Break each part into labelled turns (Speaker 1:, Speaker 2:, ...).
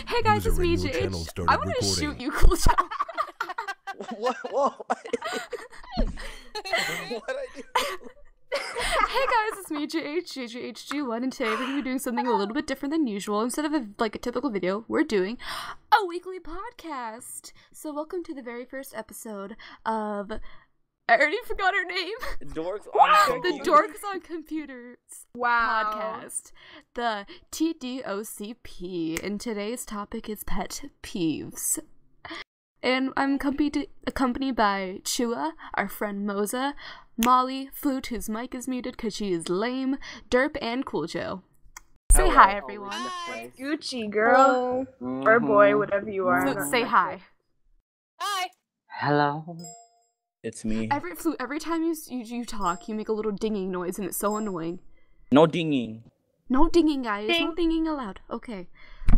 Speaker 1: Hey guys, it's
Speaker 2: User
Speaker 1: me,
Speaker 2: in your channel
Speaker 1: JH.
Speaker 2: started
Speaker 1: I want to
Speaker 2: recording.
Speaker 1: shoot you, Kooljo.
Speaker 3: What? Whoa. What I do?
Speaker 1: Hey guys, it's me, JHG1, and today we're going to be doing something a little bit different than usual. Instead of a typical video, we're doing a weekly podcast. So welcome to the very first episode of... I already forgot her name.
Speaker 3: Dorks on
Speaker 1: The Dorks on Computers podcast. The TDOCP. And today's topic is pet peeves. And I'm accompanied by Chua, our friend Moza, Molly, Flute, whose mic is muted because she is lame, Derp, and Kooljo. Say hi, everyone.
Speaker 4: Hi. Gucci, girl. Or boy, whatever you are.
Speaker 1: Flute, say hi.
Speaker 5: Hi.
Speaker 6: Hello.
Speaker 3: It's me.
Speaker 1: Flute, every time you talk, you make a little dinging noise, and it's so annoying.
Speaker 3: No dinging.
Speaker 1: No dinging, guys.
Speaker 4: Ding.
Speaker 1: No dinging allowed. Okay.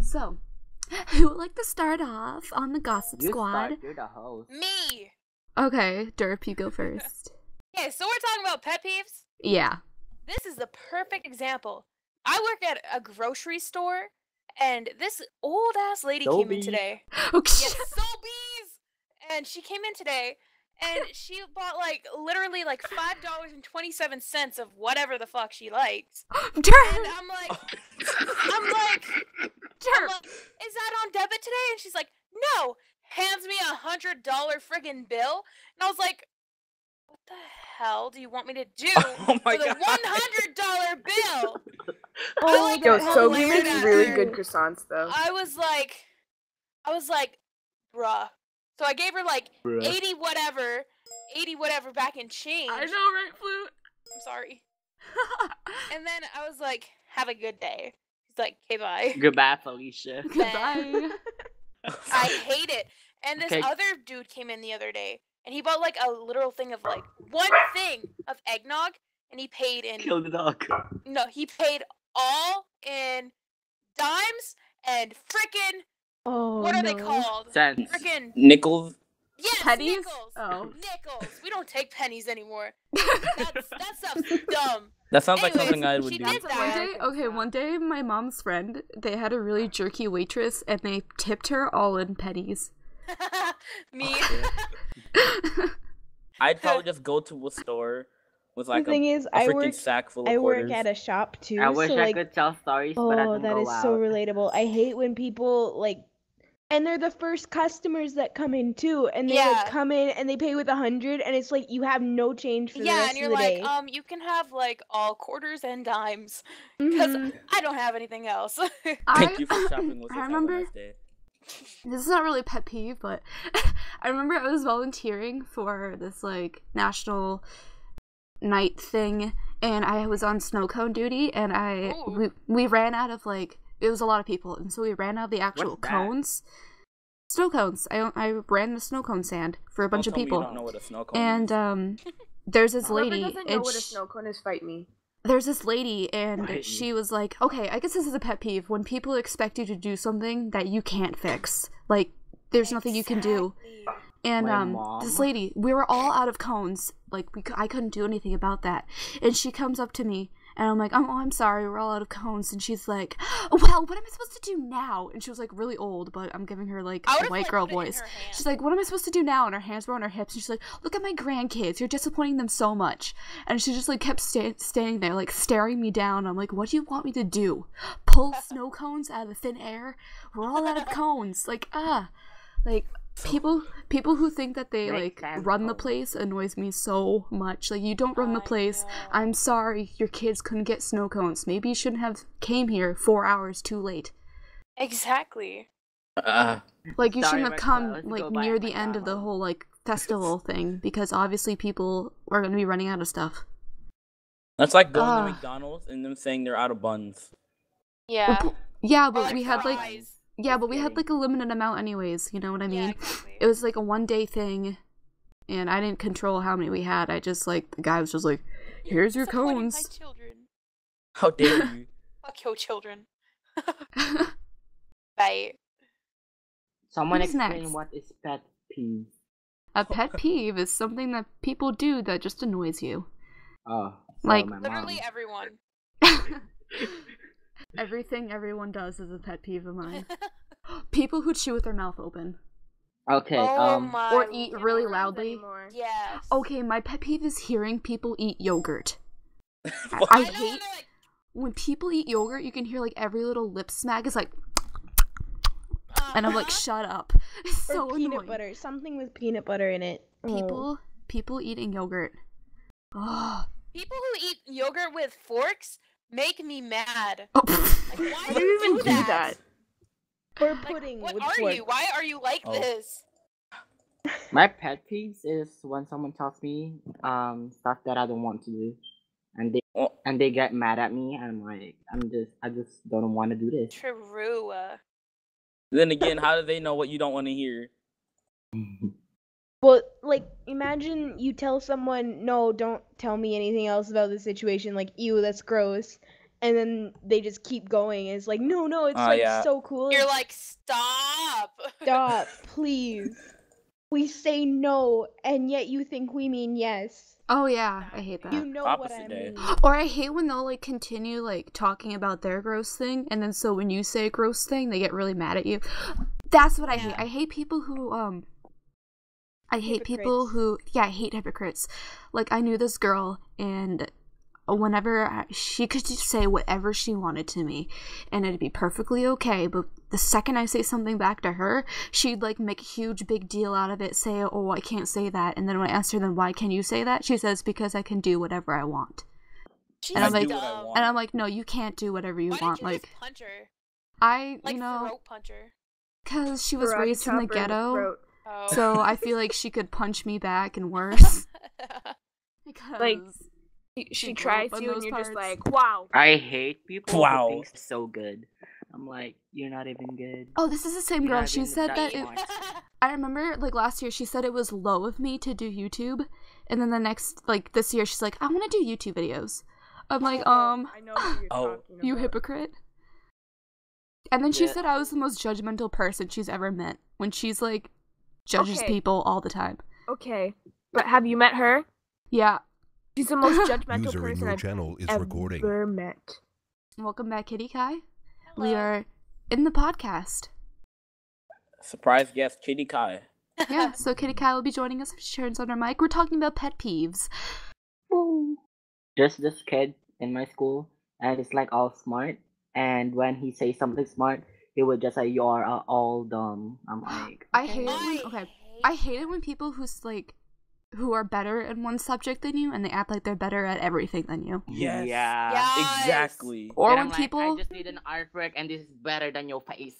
Speaker 1: So, who would like to start off on the Gossip Squad?
Speaker 6: You're the host.
Speaker 5: Me.
Speaker 1: Okay, Derp, you go first.
Speaker 5: Okay, so we're talking about pet peeves.
Speaker 1: Yeah.
Speaker 5: This is the perfect example. I work at a grocery store, and this old ass lady came in
Speaker 6: Sobeys.
Speaker 5: today.
Speaker 1: Okay.
Speaker 5: Yes, Sobeys! And she came in today, and she bought literally $5.27 of whatever the fuck she liked.
Speaker 1: Derp!
Speaker 5: And I'm like,
Speaker 1: Derp!
Speaker 5: is that on debit today? And she's like, no. Hands me $100 friggin' bill, and I was like, what the hell do you want me to do
Speaker 3: Oh my
Speaker 5: with a
Speaker 3: god.
Speaker 5: $100 bill?
Speaker 4: Oh, yo,
Speaker 5: how
Speaker 4: Sobe
Speaker 5: hilarious
Speaker 4: makes
Speaker 5: that
Speaker 4: really
Speaker 5: is.
Speaker 4: good croissants, though.
Speaker 5: I was like, bruh. So I gave her like 80 whatever back in change.
Speaker 1: I know, right, Flute?
Speaker 5: I'm sorry. And then I was like, have a good day. He's like, okay, bye.
Speaker 6: Goodbye, Felicia.
Speaker 1: Goodbye.
Speaker 5: I hate it. And this
Speaker 6: Okay.
Speaker 5: other dude came in the other day, and he bought like a literal thing of like one thing of eggnog, and he paid in
Speaker 6: Kill the dog.
Speaker 5: no, he paid all in dimes and frickin'
Speaker 4: Oh,
Speaker 5: what are they called?
Speaker 6: Cents.
Speaker 5: Frickin'
Speaker 3: Nickels.
Speaker 5: yes,
Speaker 1: Pennies?
Speaker 5: nickels.
Speaker 1: Oh.
Speaker 5: Nickels. We don't take pennies anymore. That stuff's dumb.
Speaker 3: That sounds like
Speaker 5: Anyways,
Speaker 3: something I would
Speaker 5: she
Speaker 3: do.
Speaker 5: did that.
Speaker 1: One day, my mom's friend, they had a really jerky waitress, and they tipped her all in pennies.
Speaker 5: Me.
Speaker 3: I'd probably just go to a store with like
Speaker 7: The thing
Speaker 3: a
Speaker 7: is, I
Speaker 3: freaking
Speaker 7: work.
Speaker 3: sack full of
Speaker 7: I
Speaker 3: quarters.
Speaker 7: work at a shop too.
Speaker 6: I wish
Speaker 7: so,
Speaker 6: I
Speaker 7: like,
Speaker 6: could tell stories, but I
Speaker 7: oh,
Speaker 6: don't
Speaker 7: that
Speaker 6: go
Speaker 7: is
Speaker 6: out.
Speaker 7: so relatable. I hate when people and they're the first customers that come in too, and they
Speaker 5: Yeah.
Speaker 7: come in and they pay with 100, and it's like you have no change for the
Speaker 5: Yeah,
Speaker 7: rest
Speaker 5: and you're
Speaker 7: of the
Speaker 5: like,
Speaker 7: day.
Speaker 5: you can have like all quarters and dimes, because
Speaker 7: Mhm.
Speaker 5: I don't have anything else.
Speaker 3: Thank you for shopping with us.
Speaker 1: I
Speaker 3: Have a
Speaker 1: remember-
Speaker 3: nice day.
Speaker 1: This is not really a pet peeve, but I remember I was volunteering for this, like, national night thing, and I was on snow cone duty, and
Speaker 5: Ooh.
Speaker 1: we ran out of, like, it was a lot of people, and so we ran out of the actual
Speaker 6: What's that?
Speaker 1: cones. Snow cones. I ran the snow cone stand for a bunch
Speaker 3: Don't
Speaker 1: of
Speaker 3: tell me
Speaker 1: people.
Speaker 3: You don't know what a snow cone
Speaker 1: And
Speaker 3: is.
Speaker 1: there's this
Speaker 4: Whoever
Speaker 1: lady,
Speaker 4: doesn't know
Speaker 1: and
Speaker 4: what a snow cone is, fight me.
Speaker 1: there's this lady, and
Speaker 6: Right.
Speaker 1: she was like, okay, I guess this is a pet peeve, when people expect you to do something that you can't fix. Like, there's nothing you can do.
Speaker 5: Exactly.
Speaker 1: And
Speaker 6: My mom.
Speaker 1: this lady, we were all out of cones. Like, I couldn't do anything about that. And she comes up to me, and I'm like, oh, I'm sorry, we're all out of cones. And she's like, well, what am I supposed to do now? And she was, like, really old, but I'm giving her, like,
Speaker 5: I
Speaker 1: a
Speaker 5: would've,
Speaker 1: white
Speaker 5: like,
Speaker 1: girl
Speaker 5: put it in
Speaker 1: voice.
Speaker 5: her hand.
Speaker 1: She's like, what am I supposed to do now? And her hands were on her hips, and she's like, look at my grandkids, you're disappointing them so much. And she just, like, kept standing there, like, staring me down. I'm like, what do you want me to do? Pull snow cones out of the thin air? We're all out of cones. Like, like, people who think that they,
Speaker 6: Make
Speaker 1: like,
Speaker 6: sense,
Speaker 1: run the
Speaker 6: though.
Speaker 1: place annoys me so much. Like, you don't run the
Speaker 5: I
Speaker 1: place.
Speaker 5: know.
Speaker 1: I'm sorry your kids couldn't get snow cones. Maybe you shouldn't have came here 4 hours too late.
Speaker 5: Exactly.
Speaker 1: Like, you
Speaker 6: Sorry,
Speaker 1: shouldn't have
Speaker 6: Rex,
Speaker 1: come,
Speaker 6: let's
Speaker 1: like,
Speaker 6: go buy
Speaker 1: near
Speaker 6: a
Speaker 1: the end of the
Speaker 6: McDonald's.
Speaker 1: whole, like, festival thing, because obviously people are going to be running out of stuff.
Speaker 3: That's like going
Speaker 1: Ah.
Speaker 3: to McDonald's and them saying they're out of buns.
Speaker 5: Yeah.
Speaker 1: Yeah,
Speaker 5: Or,
Speaker 1: but
Speaker 5: like,
Speaker 1: we had, like,
Speaker 5: fries.
Speaker 1: yeah, but we had,
Speaker 6: kidding.
Speaker 1: like, a limited amount anyways, you know what I mean?
Speaker 5: Yeah, exactly.
Speaker 1: It was, like, a one-day thing, and I didn't control how many we had. I just, like, the guy was just like, here's your
Speaker 5: Disappointing my
Speaker 1: cones.
Speaker 5: children.
Speaker 3: How dare you?
Speaker 5: Fuck your children. Bye.
Speaker 6: Someone
Speaker 1: Who's
Speaker 6: explain
Speaker 1: next?
Speaker 6: what is pet peeve.
Speaker 1: A pet peeve is something that people do that just annoys you.
Speaker 6: Oh, so
Speaker 1: Like-
Speaker 6: my
Speaker 5: Literally
Speaker 6: mom.
Speaker 5: everyone.
Speaker 1: Everything everyone does is a pet peeve of mine. People who chew with their mouth open.
Speaker 6: Okay,
Speaker 5: Oh my
Speaker 1: Or eat
Speaker 5: lord.
Speaker 1: really loudly.
Speaker 4: Anymore.
Speaker 5: Yes.
Speaker 1: Okay, my pet peeve is hearing people eat yogurt.
Speaker 3: What?
Speaker 1: I
Speaker 5: know,
Speaker 1: hate
Speaker 5: and they're like,
Speaker 1: when people eat yogurt, you can hear like every little lip smack is like, and I'm like,
Speaker 5: uh-huh.
Speaker 1: shut up. It's so
Speaker 7: or peanut
Speaker 1: annoying.
Speaker 7: butter. Something with peanut butter in it. Oh.
Speaker 1: People eating yogurt. Oh.
Speaker 5: People who eat yogurt with forks make me mad.
Speaker 1: Oh.
Speaker 5: Like, why
Speaker 4: How
Speaker 5: do
Speaker 4: do you even do
Speaker 5: that?
Speaker 4: that?
Speaker 7: Or
Speaker 5: Like,
Speaker 7: pudding
Speaker 5: what
Speaker 7: with
Speaker 5: are
Speaker 7: fork.
Speaker 5: you? Why are you like
Speaker 3: Oh.
Speaker 5: this?
Speaker 6: my pet peeves is when someone tells me stuff that I don't want to do,
Speaker 3: Oh,
Speaker 6: and they get mad at me, and I'm like, I just don't want to do this.
Speaker 5: True.
Speaker 3: then again, how do they know what you don't want to hear?
Speaker 7: Well, like, imagine you tell someone, no, don't tell me anything else about the situation, like, ew, that's gross. And then they just keep going. And it's like, no, it's like
Speaker 3: Yeah.
Speaker 7: so cool.
Speaker 5: You're
Speaker 7: It's,
Speaker 5: like, stop.
Speaker 7: stop, please. We say no, and yet you think we mean yes.
Speaker 1: Oh yeah, I hate that.
Speaker 7: You know what
Speaker 3: Opposite
Speaker 7: I
Speaker 3: day.
Speaker 7: mean.
Speaker 1: Or I hate when they'll like continue like talking about their gross thing, and then so when you say a gross thing, they get really mad at you. That's what I hate. I hate people who I hate people who I hate hypocrites. Like I knew this girl, and whenever she could just say whatever she wanted to me, and it'd be perfectly okay. But the second I say something back to her, she'd like make a huge big deal out of it, say, "Oh, I can't say that." And then when I asked her, "Then why can you say that?" She says, "Because I can do whatever I want."
Speaker 5: She's
Speaker 1: And I'm like-
Speaker 3: do what I
Speaker 5: dumb.
Speaker 3: want.
Speaker 1: And I'm like, "No, you can't do whatever you
Speaker 5: Why
Speaker 1: want."
Speaker 5: didn't you
Speaker 1: Like
Speaker 5: just punch her?
Speaker 1: I,
Speaker 5: Like
Speaker 1: you know,
Speaker 5: throat punch her.
Speaker 1: because she was
Speaker 4: Karate
Speaker 1: raised in the
Speaker 4: chop her
Speaker 1: ghetto,
Speaker 4: throat.
Speaker 5: Oh.
Speaker 1: so I feel like she could punch me back and worse. Because
Speaker 4: Like, she
Speaker 1: grew
Speaker 4: tries
Speaker 1: up in
Speaker 4: to, and
Speaker 1: those
Speaker 4: you're just
Speaker 1: parts.
Speaker 4: like, wow.
Speaker 6: I hate people
Speaker 3: Wow.
Speaker 6: who think so good. I'm like, you're not even good.
Speaker 1: oh, this is the same
Speaker 6: You're
Speaker 1: girl.
Speaker 6: not
Speaker 1: She
Speaker 6: even
Speaker 1: said that
Speaker 6: that
Speaker 1: it,
Speaker 6: smart.
Speaker 1: I remember, like, last year, she said it was low of me to do YouTube. And then the next, like, this year, she's like, I want to do YouTube videos. I'm like,
Speaker 4: I know who you're
Speaker 3: Oh.
Speaker 4: talking
Speaker 1: you
Speaker 4: about.
Speaker 1: hypocrite. And then she
Speaker 6: Yeah.
Speaker 1: said I was the most judgmental person she's ever met. When she's, like, judges
Speaker 4: Okay.
Speaker 1: people all the time.
Speaker 4: Okay, but have you met her?
Speaker 1: Yeah.
Speaker 4: She's the most judgmental
Speaker 2: User in
Speaker 4: person
Speaker 2: your
Speaker 4: I've
Speaker 2: channel is
Speaker 4: ever
Speaker 2: recording.
Speaker 4: met.
Speaker 1: Welcome back, Kitty Kai. We
Speaker 5: Hello.
Speaker 1: are in the podcast.
Speaker 3: Surprise guest, Kitty Kai.
Speaker 1: Yeah, so Kitty Kai will be joining us if she turns on her mic. We're talking about pet peeves.
Speaker 6: Just this kid in my school, and it's like all smart. And when he says something smart, he would just say, "You're all dumb." I'm like,
Speaker 1: I
Speaker 6: okay.
Speaker 1: hate it when I hate it when people who are better in one subject than you and they act like they're better at everything than you.
Speaker 3: Yes.
Speaker 6: Yeah.
Speaker 5: Yes.
Speaker 3: Exactly.
Speaker 1: Or
Speaker 6: And
Speaker 1: when
Speaker 6: I'm like,
Speaker 1: people
Speaker 6: I just need an artwork, and this is better than your face.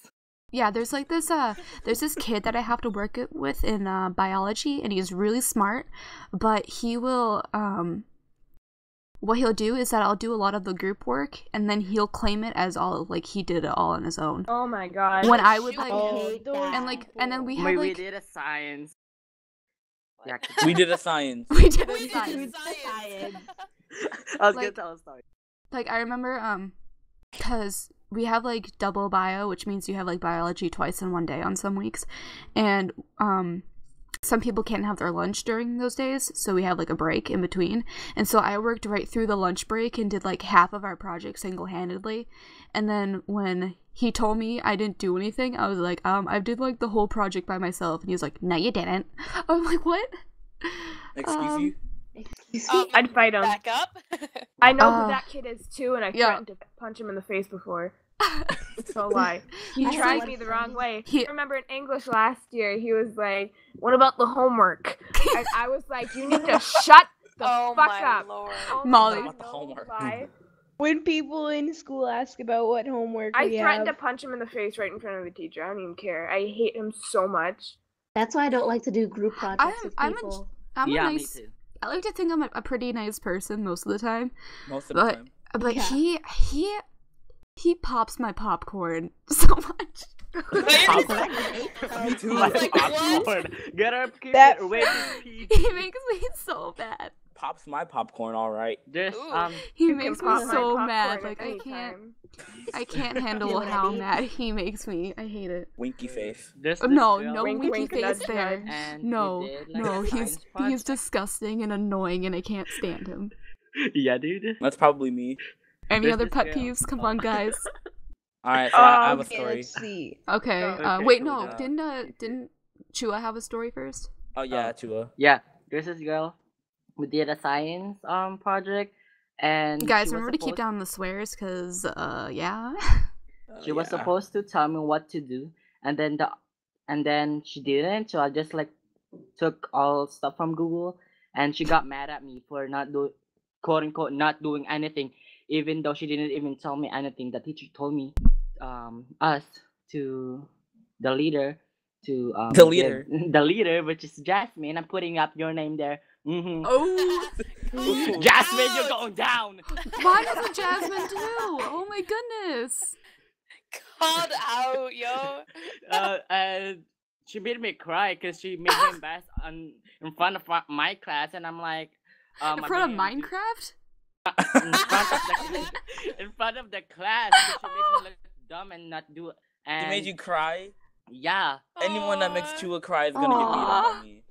Speaker 1: yeah, there's like this there's this kid that I have to work with in biology, and he's really smart, but he will what he'll do is that I'll do a lot of the group work, and then he'll claim it as all like he did it all on his own.
Speaker 4: Oh my god.
Speaker 1: When I would
Speaker 5: Shoot.
Speaker 1: like
Speaker 7: hate that.
Speaker 1: and then we have
Speaker 6: Wait, we
Speaker 1: like
Speaker 6: did a science. Yeah,
Speaker 3: We did a science.
Speaker 1: we did
Speaker 5: We
Speaker 1: a
Speaker 5: did
Speaker 1: science.
Speaker 5: science.
Speaker 6: I was gonna
Speaker 1: Like-
Speaker 6: tell a story.
Speaker 1: Like I remember because we have like double bio, which means you have like biology twice in one day on some weeks, and some people can't have their lunch during those days, so we have like a break in between. And so I worked right through the lunch break and did like half of our project single-handedly. And then when he told me I didn't do anything, I was like, I did like the whole project by myself. And he was like, no, you didn't. I'm like, what?
Speaker 3: Excuse you?
Speaker 6: Excuse
Speaker 5: Um,
Speaker 4: I'd fight him.
Speaker 5: Back up.
Speaker 4: I know who that kid is too, and I
Speaker 1: yeah.
Speaker 4: threatened to punch him in the face before. So lie. He
Speaker 1: He's
Speaker 4: tried
Speaker 1: like-
Speaker 4: me the wrong way.
Speaker 1: He-
Speaker 4: I remember in English last year, he was like, "What about the homework?" And I was like, "You need to shut the
Speaker 5: Oh
Speaker 4: fuck
Speaker 5: my
Speaker 4: up."
Speaker 5: lord.
Speaker 4: Oh my
Speaker 1: Molly.
Speaker 4: God,
Speaker 3: What about the
Speaker 4: no
Speaker 3: homework?
Speaker 4: lie.
Speaker 7: When people in school ask about what homework
Speaker 4: I
Speaker 7: we
Speaker 4: threatened to
Speaker 7: have,
Speaker 4: punch him in the face right in front of the teacher. I don't even care. I hate him so much.
Speaker 8: That's why I don't like to do group projects with
Speaker 1: I'm a-
Speaker 8: people.
Speaker 1: I'm
Speaker 6: yeah,
Speaker 1: a nice.
Speaker 6: me too.
Speaker 1: I like to think I'm a pretty nice person most of the time.
Speaker 3: Most of the
Speaker 1: But
Speaker 3: time.
Speaker 1: but
Speaker 8: Yeah.
Speaker 1: he pops my popcorn so much.
Speaker 3: Popcorn. Me too.
Speaker 5: I was like, what?
Speaker 6: Get up, keep
Speaker 7: That-
Speaker 6: it away from
Speaker 1: He
Speaker 6: people.
Speaker 1: makes me so bad.
Speaker 3: Pops my popcorn, all right.
Speaker 6: There's
Speaker 5: Ooh.
Speaker 1: He
Speaker 4: You
Speaker 1: makes
Speaker 4: can
Speaker 1: me
Speaker 4: pop my
Speaker 1: so
Speaker 4: popcorn
Speaker 1: mad.
Speaker 4: at
Speaker 1: Like
Speaker 4: any time.
Speaker 1: I can't handle
Speaker 8: what I
Speaker 1: how
Speaker 8: mean?
Speaker 1: mad he makes me. I hate it.
Speaker 3: Winky face.
Speaker 6: There's
Speaker 1: No,
Speaker 6: this girl,
Speaker 1: no
Speaker 4: Wink,
Speaker 1: winky
Speaker 4: wink,
Speaker 1: face
Speaker 4: nudge,
Speaker 1: there.
Speaker 4: nudge.
Speaker 6: and
Speaker 1: No,
Speaker 6: we did, like,
Speaker 1: no,
Speaker 6: a
Speaker 1: he's
Speaker 6: science project.
Speaker 1: disgusting and annoying, and I can't stand him.
Speaker 6: Yeah, dude.
Speaker 3: That's probably me.
Speaker 1: Any
Speaker 6: There's
Speaker 1: other
Speaker 6: this
Speaker 1: pet
Speaker 6: girl.
Speaker 1: peeves? Come on, guys.
Speaker 3: All right, so I have a
Speaker 7: Okay,
Speaker 3: story.
Speaker 7: let's see.
Speaker 1: Okay.
Speaker 6: Okay,
Speaker 1: Wait,
Speaker 6: so
Speaker 1: no.
Speaker 6: the-
Speaker 1: Didn't Chua have a story first?
Speaker 3: Oh yeah, Chua.
Speaker 6: Yeah, there's this girl who did a science project, and
Speaker 1: Guys,
Speaker 6: she was
Speaker 1: remember to keep
Speaker 6: supposed
Speaker 1: down the swears, cause yeah.
Speaker 6: she was supposed to tell me what to do, and then she didn't. So I just like took all stuff from Google, and she got mad at me for not do quote unquote not doing anything, even though she didn't even tell me anything. The teacher told me us to the leader to
Speaker 3: The
Speaker 6: give-
Speaker 3: leader.
Speaker 6: the leader, which is Jasmine. I'm putting up your name there.
Speaker 1: Oh,
Speaker 5: Called
Speaker 6: Jasmine, you're
Speaker 5: out.
Speaker 6: going down.
Speaker 1: mine is a Jasmine too. Oh my goodness.
Speaker 5: Called out, yo.
Speaker 6: And she made me cry because she made me embarrassed in front of my class, and I'm like,
Speaker 1: In
Speaker 6: I
Speaker 1: front of
Speaker 6: didn't do-
Speaker 1: Minecraft?
Speaker 6: in front of the class. 'Cause she made me look dumb and not do it.
Speaker 3: He
Speaker 6: And
Speaker 3: made you cry.
Speaker 6: yeah,
Speaker 3: Anyone that makes
Speaker 5: Aw.
Speaker 3: Chua cry is gonna get beat up
Speaker 1: Aw.
Speaker 3: by me.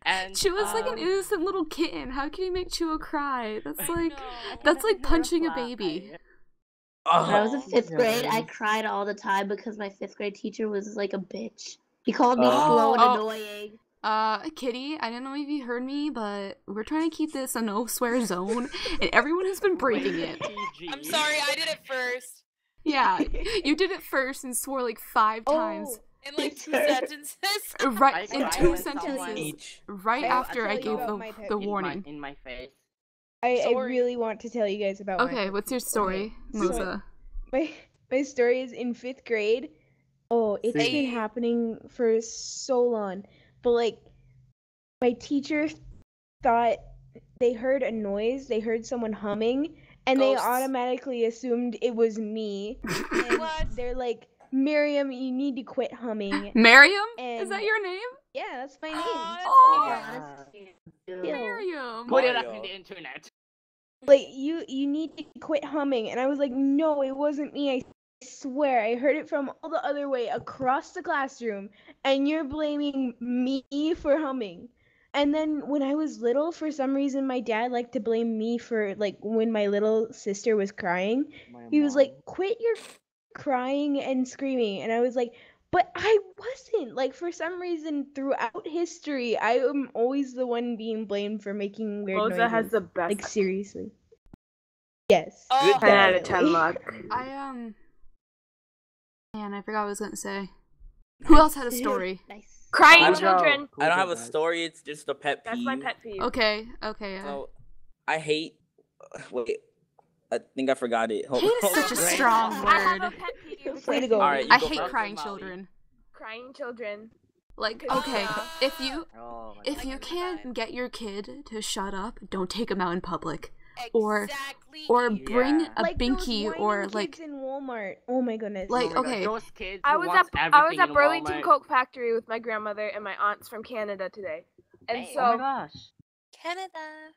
Speaker 6: and
Speaker 1: Chua's like an innocent little kitten. How can you make Chua cry? That's like
Speaker 5: No.
Speaker 1: that's like
Speaker 6: Kinda
Speaker 1: punching a
Speaker 6: fly.
Speaker 1: baby.
Speaker 8: When I
Speaker 3: Oh,
Speaker 8: was in fifth grade, I
Speaker 6: Yes.
Speaker 8: cried all the time because my fifth grade teacher was like a bitch. He called me
Speaker 3: Oh.
Speaker 8: slow and
Speaker 1: Oh.
Speaker 8: annoying.
Speaker 1: Kitty, I don't know if you heard me, but we're trying to keep this a no swear zone, and everyone has been breaking it.
Speaker 5: I'm sorry, I did it first.
Speaker 1: Yeah, you did it first and swore like 5 times.
Speaker 5: In like 2
Speaker 8: Sure.
Speaker 5: sentences.
Speaker 1: Right
Speaker 6: I
Speaker 1: in
Speaker 6: cried
Speaker 1: 2
Speaker 6: when someone-
Speaker 1: sentences.
Speaker 3: each.
Speaker 1: Right
Speaker 7: I'll
Speaker 1: after
Speaker 7: tell
Speaker 1: I
Speaker 7: you
Speaker 1: gave
Speaker 7: about my pet
Speaker 1: the
Speaker 7: peeve.
Speaker 1: warning.
Speaker 6: in my face.
Speaker 7: I
Speaker 5: Sorry.
Speaker 7: really want to tell you guys about my
Speaker 1: Okay,
Speaker 7: pet
Speaker 1: what's your
Speaker 7: peeve.
Speaker 1: story,
Speaker 7: Okay, so
Speaker 1: Moza?
Speaker 7: my story is in 5th grade. Oh, it's
Speaker 5: Hey.
Speaker 7: been happening for so long. But like my teacher thought they heard a noise, they heard someone humming, and
Speaker 5: Ghosts.
Speaker 7: they automatically assumed it was me. And
Speaker 5: What?
Speaker 7: they're like, "Miriam, you need to quit humming."
Speaker 1: Miriam? Is
Speaker 7: And
Speaker 1: that your name?
Speaker 7: yeah, that's my name.
Speaker 5: Aw, that's
Speaker 1: Oh,
Speaker 5: cute.
Speaker 8: Honestly,
Speaker 7: Ew.
Speaker 1: Miriam.
Speaker 6: Put it up
Speaker 3: Mario.
Speaker 6: in the internet.
Speaker 7: Like you need to quit humming. And I was like, "No, it wasn't me. I swear I heard it from all the other way across the classroom, and you're blaming me for humming." And then when I was little, for some reason my dad liked to blame me for like when my little sister was crying.
Speaker 6: My
Speaker 7: He was
Speaker 6: mom.
Speaker 7: like, "Quit your crying and screaming." And I was like, "But I wasn't." Like for some reason throughout history, I am always the one being blamed for making weird
Speaker 4: Moza
Speaker 7: noises.
Speaker 4: has the best.
Speaker 7: Like seriously. Yes.
Speaker 5: Oh,
Speaker 4: 10 out of 10
Speaker 7: Definitely.
Speaker 4: luck.
Speaker 1: Man, I forgot what I was gonna say. Who else had a story?
Speaker 8: nice.
Speaker 4: Crying
Speaker 3: Kooljo.
Speaker 4: children.
Speaker 3: I don't have a
Speaker 6: Kooljo, guys.
Speaker 3: story. It's just a pet peeve.
Speaker 4: That's my pet peeve.
Speaker 1: Okay, yeah.
Speaker 3: So, I hate. Wait, I think I forgot it. Hold,
Speaker 1: Hate is
Speaker 3: hold
Speaker 1: such a
Speaker 3: on.
Speaker 1: strong
Speaker 4: I have a
Speaker 1: word.
Speaker 4: pet peeve.
Speaker 7: Way to go.
Speaker 3: All right, you
Speaker 1: I
Speaker 3: go
Speaker 1: hate
Speaker 3: first,
Speaker 1: crying
Speaker 3: Molly.
Speaker 1: children.
Speaker 4: Crying children.
Speaker 1: Like,
Speaker 4: Because,
Speaker 1: okay, if you
Speaker 6: Oh my
Speaker 1: if
Speaker 6: God.
Speaker 1: you can't get your kid to shut up, don't take him out in public.
Speaker 5: exactly.
Speaker 1: Or bring
Speaker 6: Yeah.
Speaker 1: a
Speaker 7: Like those
Speaker 1: binky
Speaker 7: whining
Speaker 1: or
Speaker 7: kids
Speaker 1: like
Speaker 7: in Walmart. Oh my goodness.
Speaker 1: like,
Speaker 6: Oh my God,
Speaker 1: okay.
Speaker 6: those kids
Speaker 4: I
Speaker 6: who
Speaker 4: was
Speaker 6: wants
Speaker 4: at
Speaker 6: everything in
Speaker 4: Burlington
Speaker 6: Walmart.
Speaker 4: Coke Factory with my grandmother and my aunts from Canada today. And
Speaker 6: Oh my
Speaker 4: so
Speaker 6: gosh.
Speaker 5: Canada.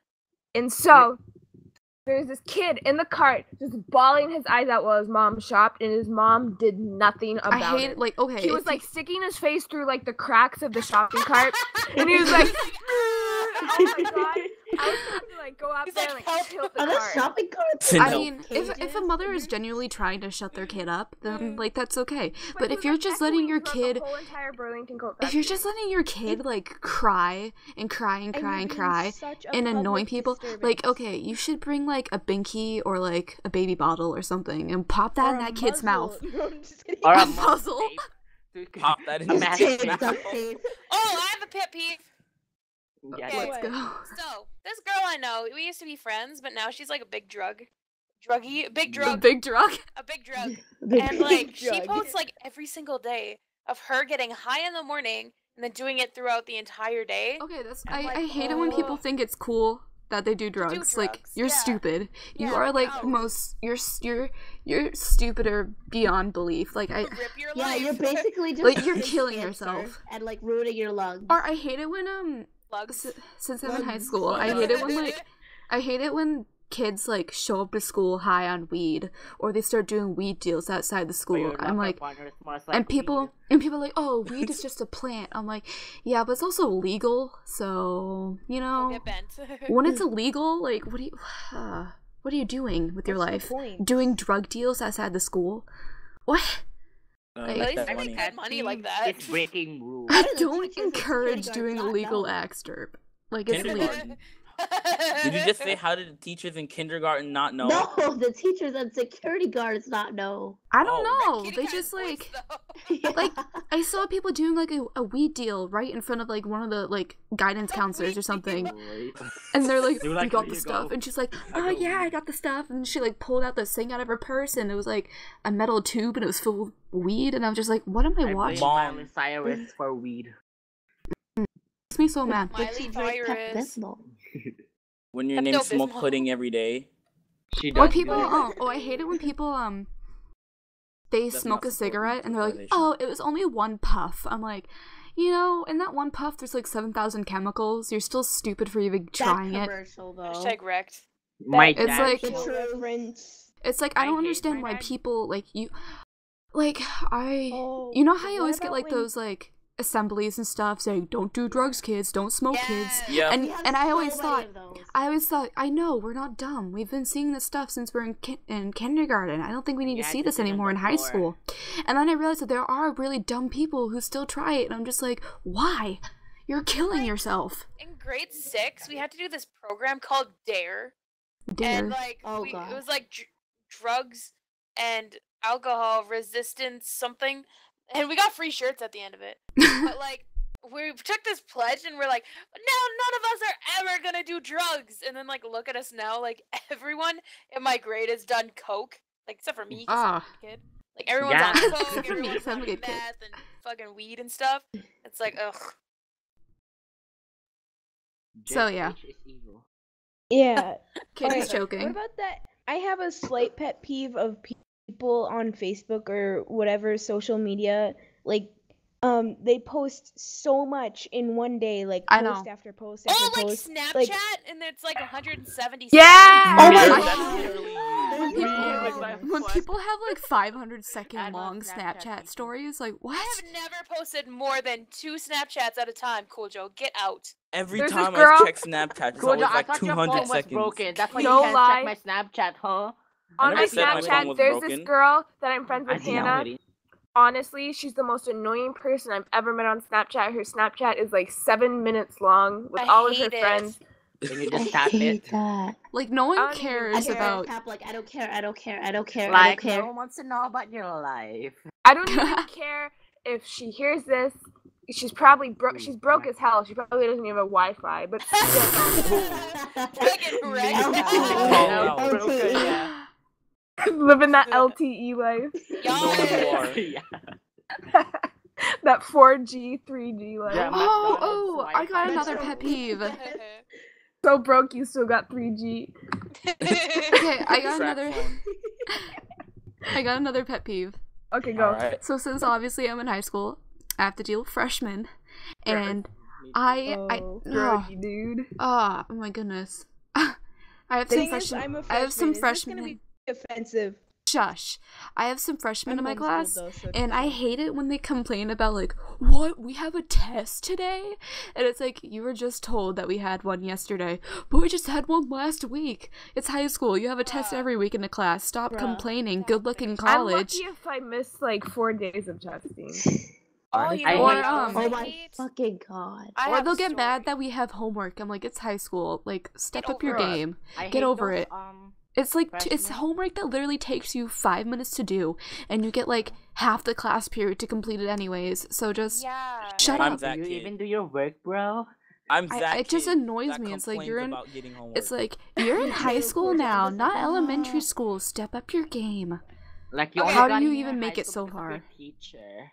Speaker 4: there's this kid in the cart just bawling his eyes out while his mom shopped, and his mom did nothing about
Speaker 1: I hate
Speaker 4: it.
Speaker 1: like okay.
Speaker 4: He
Speaker 1: if
Speaker 4: was
Speaker 1: you-
Speaker 4: like sticking his face through like the cracks of the shopping cart, and he was like, "Oh my god!" I was trying to like go out
Speaker 5: He's
Speaker 4: there
Speaker 5: like,
Speaker 4: and like
Speaker 5: "Help."
Speaker 4: tilt the
Speaker 8: Are the
Speaker 4: cart.
Speaker 8: shopping carts?
Speaker 3: To
Speaker 1: I
Speaker 3: know.
Speaker 1: mean, if a mother is genuinely trying to shut their kid up, then like that's okay. But
Speaker 4: he
Speaker 1: if
Speaker 4: was,
Speaker 1: you're
Speaker 4: like,
Speaker 1: just letting
Speaker 4: echoing
Speaker 1: your
Speaker 4: throughout
Speaker 1: kid,
Speaker 4: the whole entire Burlington Coat
Speaker 1: if you're
Speaker 4: Factory.
Speaker 1: just letting your kid like cry and cry and
Speaker 7: And
Speaker 1: cry
Speaker 7: you're
Speaker 1: and
Speaker 7: being
Speaker 1: cry
Speaker 7: such a
Speaker 1: and annoying
Speaker 7: public
Speaker 1: people,
Speaker 7: disturbance.
Speaker 1: like okay, you should bring like a binky or like a baby bottle or something and pop that
Speaker 7: Or
Speaker 1: in
Speaker 7: a
Speaker 1: that kid's mouth.
Speaker 7: muzzle. No, I'm just kidding.
Speaker 6: Or
Speaker 1: A
Speaker 6: a
Speaker 1: muzzle.
Speaker 3: Pop that in
Speaker 6: A
Speaker 3: his
Speaker 6: mask
Speaker 8: Tape,
Speaker 6: mouth.
Speaker 8: duct tape.
Speaker 5: Oh, I have a pet peeve.
Speaker 6: Yeah,
Speaker 5: Okay.
Speaker 1: Let's
Speaker 7: What?
Speaker 1: go.
Speaker 5: So, this girl I know, we used to be friends, but now she's like a big druggie, a big
Speaker 1: A
Speaker 5: drug,
Speaker 1: big drug.
Speaker 5: a big drug.
Speaker 8: Big
Speaker 5: And like she
Speaker 7: drug.
Speaker 5: posts like every single day of her getting high in the morning and then doing it throughout the entire day.
Speaker 1: Okay, that's
Speaker 5: I'm
Speaker 1: I
Speaker 5: like,
Speaker 1: hate it when people
Speaker 5: oh.
Speaker 1: think it's cool that they do drugs. Like
Speaker 5: drugs,
Speaker 1: you're
Speaker 5: yeah.
Speaker 1: stupid. You
Speaker 5: Yeah,
Speaker 1: are
Speaker 5: like,
Speaker 1: like
Speaker 5: ow.
Speaker 1: most you're stupider beyond belief. Like I
Speaker 5: Rip your
Speaker 8: Yeah,
Speaker 5: life.
Speaker 8: you're basically just
Speaker 1: Like, you're
Speaker 8: eating
Speaker 1: killing
Speaker 8: cancer
Speaker 1: yourself.
Speaker 8: and like ruining your lungs.
Speaker 1: or I hate it when
Speaker 5: Plugs.
Speaker 1: since I'm in high
Speaker 7: Bugs.
Speaker 1: school, I hate it when like I hate it when kids like show up to school high on weed or they start doing weed deals outside the school. I'm like and people are like, "Oh, weed is just a plant." I'm like, "Yeah, but it's also legal." So, you
Speaker 5: Don't
Speaker 1: know,
Speaker 5: get bent.
Speaker 1: when it's illegal, like what do you What are you doing with your
Speaker 7: What's the
Speaker 1: life?
Speaker 7: point?
Speaker 1: Doing drug deals outside the school? What?
Speaker 5: At
Speaker 1: Like,
Speaker 5: least
Speaker 3: that
Speaker 5: I make
Speaker 3: money.
Speaker 5: good money like that.
Speaker 6: It's breaking rules.
Speaker 8: How do the
Speaker 1: Don't
Speaker 8: teachers and
Speaker 1: encourage
Speaker 8: security
Speaker 1: doing
Speaker 8: guards not
Speaker 1: illegal
Speaker 8: know?
Speaker 1: acts, Derp. Like, it's illegal.
Speaker 3: Kindergarten. Did you just say how did the teachers in kindergarten not know?
Speaker 8: No, the teachers and security guards not know.
Speaker 1: I don't
Speaker 3: Oh.
Speaker 1: know.
Speaker 5: Kitty
Speaker 1: They
Speaker 5: Cat's
Speaker 1: just,
Speaker 5: voice,
Speaker 1: like...
Speaker 5: though.
Speaker 1: Like, I saw people doing, like, a weed deal right in front of, like, one of the, like, guidance counselors or something. And they're like,
Speaker 6: They were
Speaker 1: we
Speaker 6: like,
Speaker 1: got
Speaker 6: "Here
Speaker 1: the
Speaker 6: you
Speaker 1: stuff."
Speaker 6: go.
Speaker 1: And she's like,
Speaker 6: I
Speaker 1: oh,
Speaker 6: got
Speaker 1: yeah, I
Speaker 6: weed."
Speaker 1: got the stuff. And she, like, pulled out this thing out of her purse, and it was, like, a metal tube, and it was full of weed. And I was just like, what am I
Speaker 6: I blame
Speaker 1: watching?
Speaker 3: Bomb.
Speaker 6: Miley Cyrus for weed.
Speaker 1: Makes me so mad.
Speaker 8: Did
Speaker 5: Miley
Speaker 8: she drink
Speaker 5: Cyrus.
Speaker 8: Pepto-Bismol?
Speaker 3: When your
Speaker 5: Pepto
Speaker 3: name smoke
Speaker 5: Bismol.
Speaker 3: pudding every day.
Speaker 6: She
Speaker 1: Or
Speaker 6: does
Speaker 1: people,
Speaker 6: know.
Speaker 1: I hate it when people, they
Speaker 3: That's
Speaker 1: smoke
Speaker 3: not
Speaker 1: a cigarette, and they're like,
Speaker 3: socialization.
Speaker 1: oh, it was only one puff. I'm like, you know, in that one puff, there's like 7,000 chemicals. You're still stupid for even trying
Speaker 8: that
Speaker 1: it.
Speaker 8: commercial though.
Speaker 5: Hashtag wrecked.
Speaker 6: My
Speaker 1: It's
Speaker 6: dad
Speaker 1: like-
Speaker 7: The
Speaker 6: smoked-
Speaker 7: reference.
Speaker 1: It's like, I
Speaker 6: I
Speaker 1: don't
Speaker 6: hate
Speaker 1: understand
Speaker 6: my
Speaker 1: why
Speaker 6: dad.
Speaker 1: people, like, you, like,
Speaker 7: Oh,
Speaker 1: you know how you
Speaker 7: what
Speaker 1: always get,
Speaker 7: about
Speaker 1: like,
Speaker 7: when-
Speaker 1: those, like, assemblies and stuff saying, don't do drugs, kids, don't smoke, kids.
Speaker 3: Yeah.
Speaker 1: And
Speaker 8: We have
Speaker 1: I
Speaker 8: so
Speaker 1: always
Speaker 8: many of those.
Speaker 1: I know, we're not dumb. We've been seeing this stuff since we're in kindergarten. I don't think we need to
Speaker 6: Yeah,
Speaker 1: see
Speaker 6: just
Speaker 1: this
Speaker 6: sit on
Speaker 1: anymore
Speaker 6: the
Speaker 1: in high
Speaker 6: floor.
Speaker 1: school. And then I realized that there are really dumb people who still try it, and I'm just like, why? You're killing yourself.
Speaker 5: In grade 6, we had to do this program called Dare.
Speaker 1: Dare.
Speaker 5: And like
Speaker 8: Oh,
Speaker 5: it
Speaker 8: God.
Speaker 5: was like drugs and alcohol resistance something, and we got free shirts at the end of it. But like we took this pledge and we're like, no, none of us are ever gonna do drugs. And then like look at us now, like everyone in my grade has done coke, like except for me, 'cause I'm
Speaker 1: Ah.
Speaker 5: a kid. Like everyone's
Speaker 6: Yeah.
Speaker 5: on
Speaker 1: Except
Speaker 5: coke,
Speaker 1: for me,
Speaker 5: everyone's
Speaker 1: 'cause I'm
Speaker 5: on
Speaker 1: a good kid.
Speaker 5: meth and fucking weed and stuff. It's like ugh.
Speaker 1: So, yeah.
Speaker 6: JH is evil.
Speaker 7: Yeah.
Speaker 1: Katie's
Speaker 7: Alright,
Speaker 1: joking.
Speaker 7: What about that? I have a slight pet peeve of people on Facebook or whatever social media. Like, they post so much in one day, like
Speaker 1: I
Speaker 7: post
Speaker 1: know.
Speaker 7: after post after
Speaker 5: Oh, like
Speaker 7: post.
Speaker 5: Snapchat, and it's like 170
Speaker 4: Yeah!
Speaker 7: Oh my
Speaker 3: Yeah,
Speaker 7: God.
Speaker 3: that's literally you.
Speaker 1: When people,
Speaker 6: Really? Like,
Speaker 1: when
Speaker 6: what?
Speaker 1: people have like 500-second
Speaker 6: Add
Speaker 1: long
Speaker 6: on Snapchat
Speaker 1: Snapchat
Speaker 6: people.
Speaker 1: stories, like, what?
Speaker 5: I have never posted more than 2 Snapchats at a time, Kooljo. Get out.
Speaker 3: Every
Speaker 4: There's this
Speaker 3: time
Speaker 4: girl-
Speaker 3: I check Snapchat, it's
Speaker 6: Kooljo,
Speaker 3: always
Speaker 6: I
Speaker 3: like
Speaker 6: thought your phone
Speaker 3: 200
Speaker 6: was
Speaker 3: seconds.
Speaker 6: broken. That's why
Speaker 4: No
Speaker 6: you can't
Speaker 4: lie.
Speaker 6: check my Snapchat, huh?
Speaker 3: I
Speaker 4: On
Speaker 3: never
Speaker 4: my
Speaker 3: said my phone
Speaker 4: Snapchat,
Speaker 3: was
Speaker 4: there's
Speaker 3: broken.
Speaker 4: this girl that I'm friends
Speaker 6: I
Speaker 4: with,
Speaker 6: see
Speaker 4: Hannah.
Speaker 6: already.
Speaker 4: Honestly, she's the most annoying person I've ever met on Snapchat. Her Snapchat is like 7 minutes long with
Speaker 5: I
Speaker 4: all of her
Speaker 5: hate it.
Speaker 4: friends.
Speaker 6: Can you
Speaker 8: I
Speaker 6: just tap
Speaker 8: hate
Speaker 6: it?
Speaker 8: that.
Speaker 1: Like, no
Speaker 4: I
Speaker 1: one
Speaker 4: don't even
Speaker 1: cares
Speaker 8: I just
Speaker 4: care.
Speaker 1: about.
Speaker 8: tap like I don't care. I don't care. I don't care. I
Speaker 6: Like,
Speaker 8: don't care.
Speaker 6: no one wants to know about your life.
Speaker 4: I don't even care if she hears this. She's probably broke. She's broke as hell. She probably doesn't even have a Wi-Fi, but still.
Speaker 5: Fucking wrecked.
Speaker 3: Oh, wow.
Speaker 6: Broken, yeah.
Speaker 4: Living that LTE life.
Speaker 3: You know who you are.
Speaker 6: Yeah.
Speaker 4: That 4G, 3G life.
Speaker 6: Yeah.
Speaker 1: Oh,
Speaker 6: McDonald's
Speaker 1: I got
Speaker 6: Wi-Fi.
Speaker 1: another pet peeve.
Speaker 4: So broke, you still got 3G.
Speaker 1: Okay, I got
Speaker 3: Track
Speaker 1: another.
Speaker 3: phone.
Speaker 1: I got another pet peeve.
Speaker 4: Okay, go.
Speaker 3: Alright.
Speaker 1: So since obviously I'm in high school, I have to deal with freshmen, and
Speaker 6: Me too.
Speaker 1: I
Speaker 4: Oh,
Speaker 1: oh,
Speaker 4: grody, dude.
Speaker 1: oh my goodness. I have some
Speaker 7: Thing is,
Speaker 1: freshmen.
Speaker 7: I'm a
Speaker 1: I
Speaker 7: freshman.
Speaker 1: have some
Speaker 7: Is this
Speaker 1: freshmen.
Speaker 7: gonna be offensive?
Speaker 1: Shush. I have some freshmen
Speaker 7: I'm
Speaker 1: in my
Speaker 7: homeschooled,
Speaker 1: class,
Speaker 7: though, so
Speaker 1: and I
Speaker 7: it's
Speaker 1: hate it when they complain about, like, what? We have a test today? And it's like, you were just told that we had one yesterday, but we just had one last week. It's high school. You have a test every week in a class. Stop
Speaker 7: Bruh.
Speaker 1: complaining. Good luck in
Speaker 4: I'm
Speaker 1: college.
Speaker 4: lucky if I miss like 4 days of testing.
Speaker 5: Oh, you
Speaker 6: I
Speaker 5: know what
Speaker 1: hate-
Speaker 5: else
Speaker 8: Oh
Speaker 5: I
Speaker 8: my
Speaker 5: hate?
Speaker 8: fucking god.
Speaker 5: I
Speaker 1: Or
Speaker 5: have
Speaker 1: they'll
Speaker 5: a
Speaker 1: get mad
Speaker 5: story.
Speaker 1: that we have homework. I'm like, it's high school. Like, step
Speaker 5: Get
Speaker 1: up your
Speaker 5: over it.
Speaker 1: game.
Speaker 6: I
Speaker 1: Get
Speaker 6: hate
Speaker 1: over
Speaker 6: those,
Speaker 1: it. It's like, it's
Speaker 6: freshmen.
Speaker 1: homework that literally takes you 5 minutes to do, and you get, like, half the class period to complete it anyways. So just
Speaker 5: Yeah.
Speaker 1: shut
Speaker 3: I'm
Speaker 1: up.
Speaker 3: that
Speaker 6: Do you
Speaker 3: kid.
Speaker 6: even do your work, bro?
Speaker 3: I'm
Speaker 1: I-
Speaker 3: that
Speaker 1: it just
Speaker 3: kid
Speaker 1: annoys
Speaker 3: that
Speaker 1: me. It's like
Speaker 3: complains
Speaker 1: you're in-
Speaker 3: about getting homework.
Speaker 1: It's like, you're in high school now, not elementary school. Step up your game.
Speaker 6: Like, you
Speaker 5: Okay.
Speaker 6: only
Speaker 1: How
Speaker 6: got
Speaker 1: do you
Speaker 6: in
Speaker 1: even
Speaker 6: high
Speaker 1: make it
Speaker 6: school
Speaker 1: so
Speaker 6: because of your
Speaker 1: far?
Speaker 6: Teacher.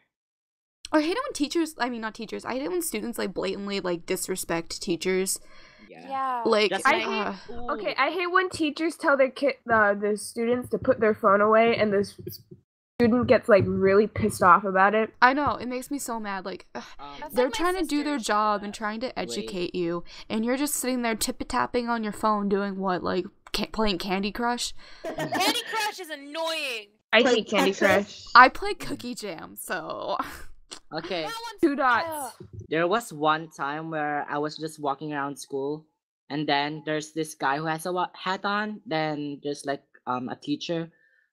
Speaker 1: Or I hate it when teachers, I mean, not teachers, I hate it when students, like, blatantly, like, disrespect teachers.
Speaker 5: Yeah.
Speaker 1: Like,
Speaker 6: Just
Speaker 4: I
Speaker 6: like,
Speaker 4: hate-
Speaker 6: ooh,
Speaker 4: Okay, I hate when teachers tell their the students to put their phone away, and the student gets like really pissed off about it.
Speaker 1: I know, it makes me so mad. Like,
Speaker 5: That's
Speaker 1: they're
Speaker 5: like my
Speaker 1: trying to do their
Speaker 5: sisters.
Speaker 1: job and trying to educate you, and you're just sitting there tippy-tapping on your phone doing what, like, playing Candy Crush?
Speaker 5: Candy Crush is annoying.
Speaker 4: I
Speaker 8: Like
Speaker 4: hate Candy
Speaker 8: Tetris.
Speaker 4: Crush.
Speaker 1: I play Cookie Jam, so...
Speaker 6: okay.
Speaker 5: That one's
Speaker 4: 2 dots.
Speaker 6: There was one time where I was just walking around school, And then there's this guy who has a hat on. Then there's like a teacher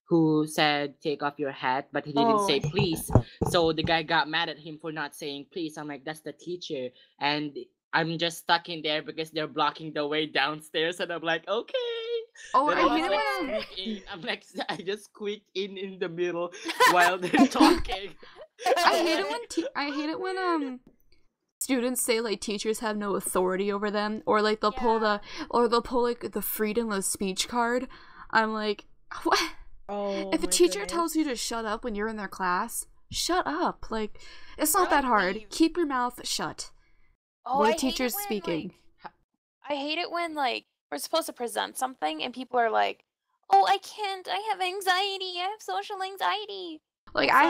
Speaker 6: who said take off your hat, but he didn't say please. So the guy got mad at him for not saying please. I'm like, that's the teacher, and I'm just stuck in there because they're blocking the way downstairs, and I'm like, okay.
Speaker 1: Oh,
Speaker 6: Then
Speaker 1: I
Speaker 6: I
Speaker 1: hate
Speaker 6: was
Speaker 1: it
Speaker 6: like,
Speaker 1: when
Speaker 6: squeak in. I'm like, I just squeaked in the middle while they're talking.
Speaker 1: I hate it when I hate it when students say like teachers have no authority over them, or like they'll pull like the freedom of speech card. I'm like, what?
Speaker 7: Oh,
Speaker 1: If a
Speaker 7: my
Speaker 1: teacher
Speaker 7: goodness.
Speaker 1: tells you to shut up when you're in their class, shut up. Like, it's not
Speaker 5: Or,
Speaker 1: that
Speaker 5: like,
Speaker 1: hard.
Speaker 5: leave.
Speaker 1: Keep your mouth shut.
Speaker 5: Oh,
Speaker 1: When
Speaker 5: I
Speaker 1: the teacher's
Speaker 5: hate it when,
Speaker 1: speaking.
Speaker 5: Like, I hate it when like we're supposed to present something and people are like, "Oh, I can't. I have anxiety. I have social anxiety."
Speaker 1: Like,
Speaker 5: It's
Speaker 1: I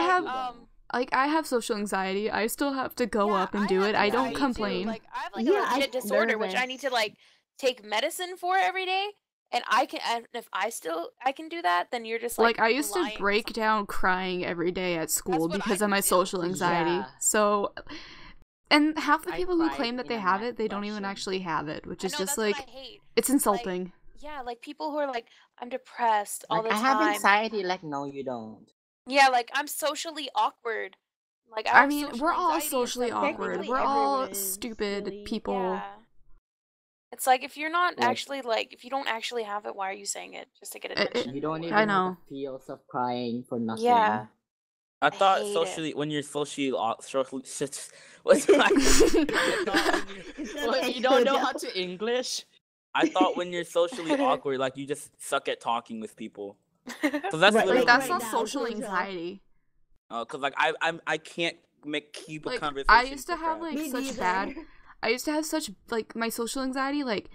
Speaker 5: like,
Speaker 1: have social anxiety. I still have to go
Speaker 5: yeah,
Speaker 1: up and
Speaker 5: I
Speaker 1: do
Speaker 5: have
Speaker 1: it. I don't
Speaker 5: anxiety, too.
Speaker 1: complain.
Speaker 5: Like I have like
Speaker 8: Yeah,
Speaker 5: a legit
Speaker 8: I'm
Speaker 5: disorder which I need to
Speaker 8: nervous.
Speaker 5: like take medicine for every day. And if I can do that, then you're just
Speaker 1: Like, I used to
Speaker 5: relying on
Speaker 1: break
Speaker 5: something.
Speaker 1: down crying every day at school
Speaker 5: what
Speaker 1: because
Speaker 5: I
Speaker 1: of my
Speaker 5: do, too.
Speaker 1: social anxiety.
Speaker 6: Yeah.
Speaker 1: So, and half the
Speaker 6: I
Speaker 1: people who
Speaker 6: cried
Speaker 1: claim that
Speaker 6: in
Speaker 1: they
Speaker 6: a
Speaker 1: have
Speaker 6: math
Speaker 1: it, they don't even
Speaker 6: question.
Speaker 1: actually have it, which
Speaker 5: I
Speaker 1: is
Speaker 5: know,
Speaker 1: just
Speaker 5: that's
Speaker 1: like,
Speaker 5: what I hate.
Speaker 1: it's insulting.
Speaker 5: Yeah, like people who are like, I'm depressed all
Speaker 6: Like,
Speaker 5: the
Speaker 6: I have
Speaker 5: time.
Speaker 6: anxiety. Like, no, you don't.
Speaker 5: Yeah, like I'm socially awkward. Like I
Speaker 1: I
Speaker 5: have
Speaker 1: mean,
Speaker 5: social
Speaker 1: we're all
Speaker 5: anxiety and
Speaker 1: socially
Speaker 5: stuff.
Speaker 1: awkward.
Speaker 7: Technically,
Speaker 1: We're all
Speaker 7: everyone is
Speaker 1: stupid
Speaker 7: really-
Speaker 1: people.
Speaker 5: Yeah. It's like if you're not
Speaker 6: Like-
Speaker 5: actually like if you don't actually have it, why are you saying it? Just to get
Speaker 1: It-
Speaker 5: attention.
Speaker 6: You don't
Speaker 5: or
Speaker 6: even
Speaker 1: I
Speaker 5: whatever.
Speaker 1: know.
Speaker 6: know the feels of crying for nothing.
Speaker 5: Yeah.
Speaker 3: I
Speaker 5: I
Speaker 3: thought
Speaker 5: hate
Speaker 3: socially
Speaker 5: it.
Speaker 3: when you're socially what's
Speaker 6: What, you don't know how to English?
Speaker 3: I thought when you're socially awkward, like you just suck at talking with people. So that's
Speaker 8: Right,
Speaker 3: literally
Speaker 1: Like, that's
Speaker 8: right
Speaker 1: not
Speaker 8: now,
Speaker 1: social
Speaker 8: Kooljo.
Speaker 1: anxiety.
Speaker 3: because like I can't keep a
Speaker 1: Like,
Speaker 3: conversation.
Speaker 1: I used to
Speaker 3: for
Speaker 1: have,
Speaker 3: crap.
Speaker 1: like,
Speaker 8: Me
Speaker 1: such
Speaker 8: neither.
Speaker 1: bad... I used to have such, like, my social anxiety, like,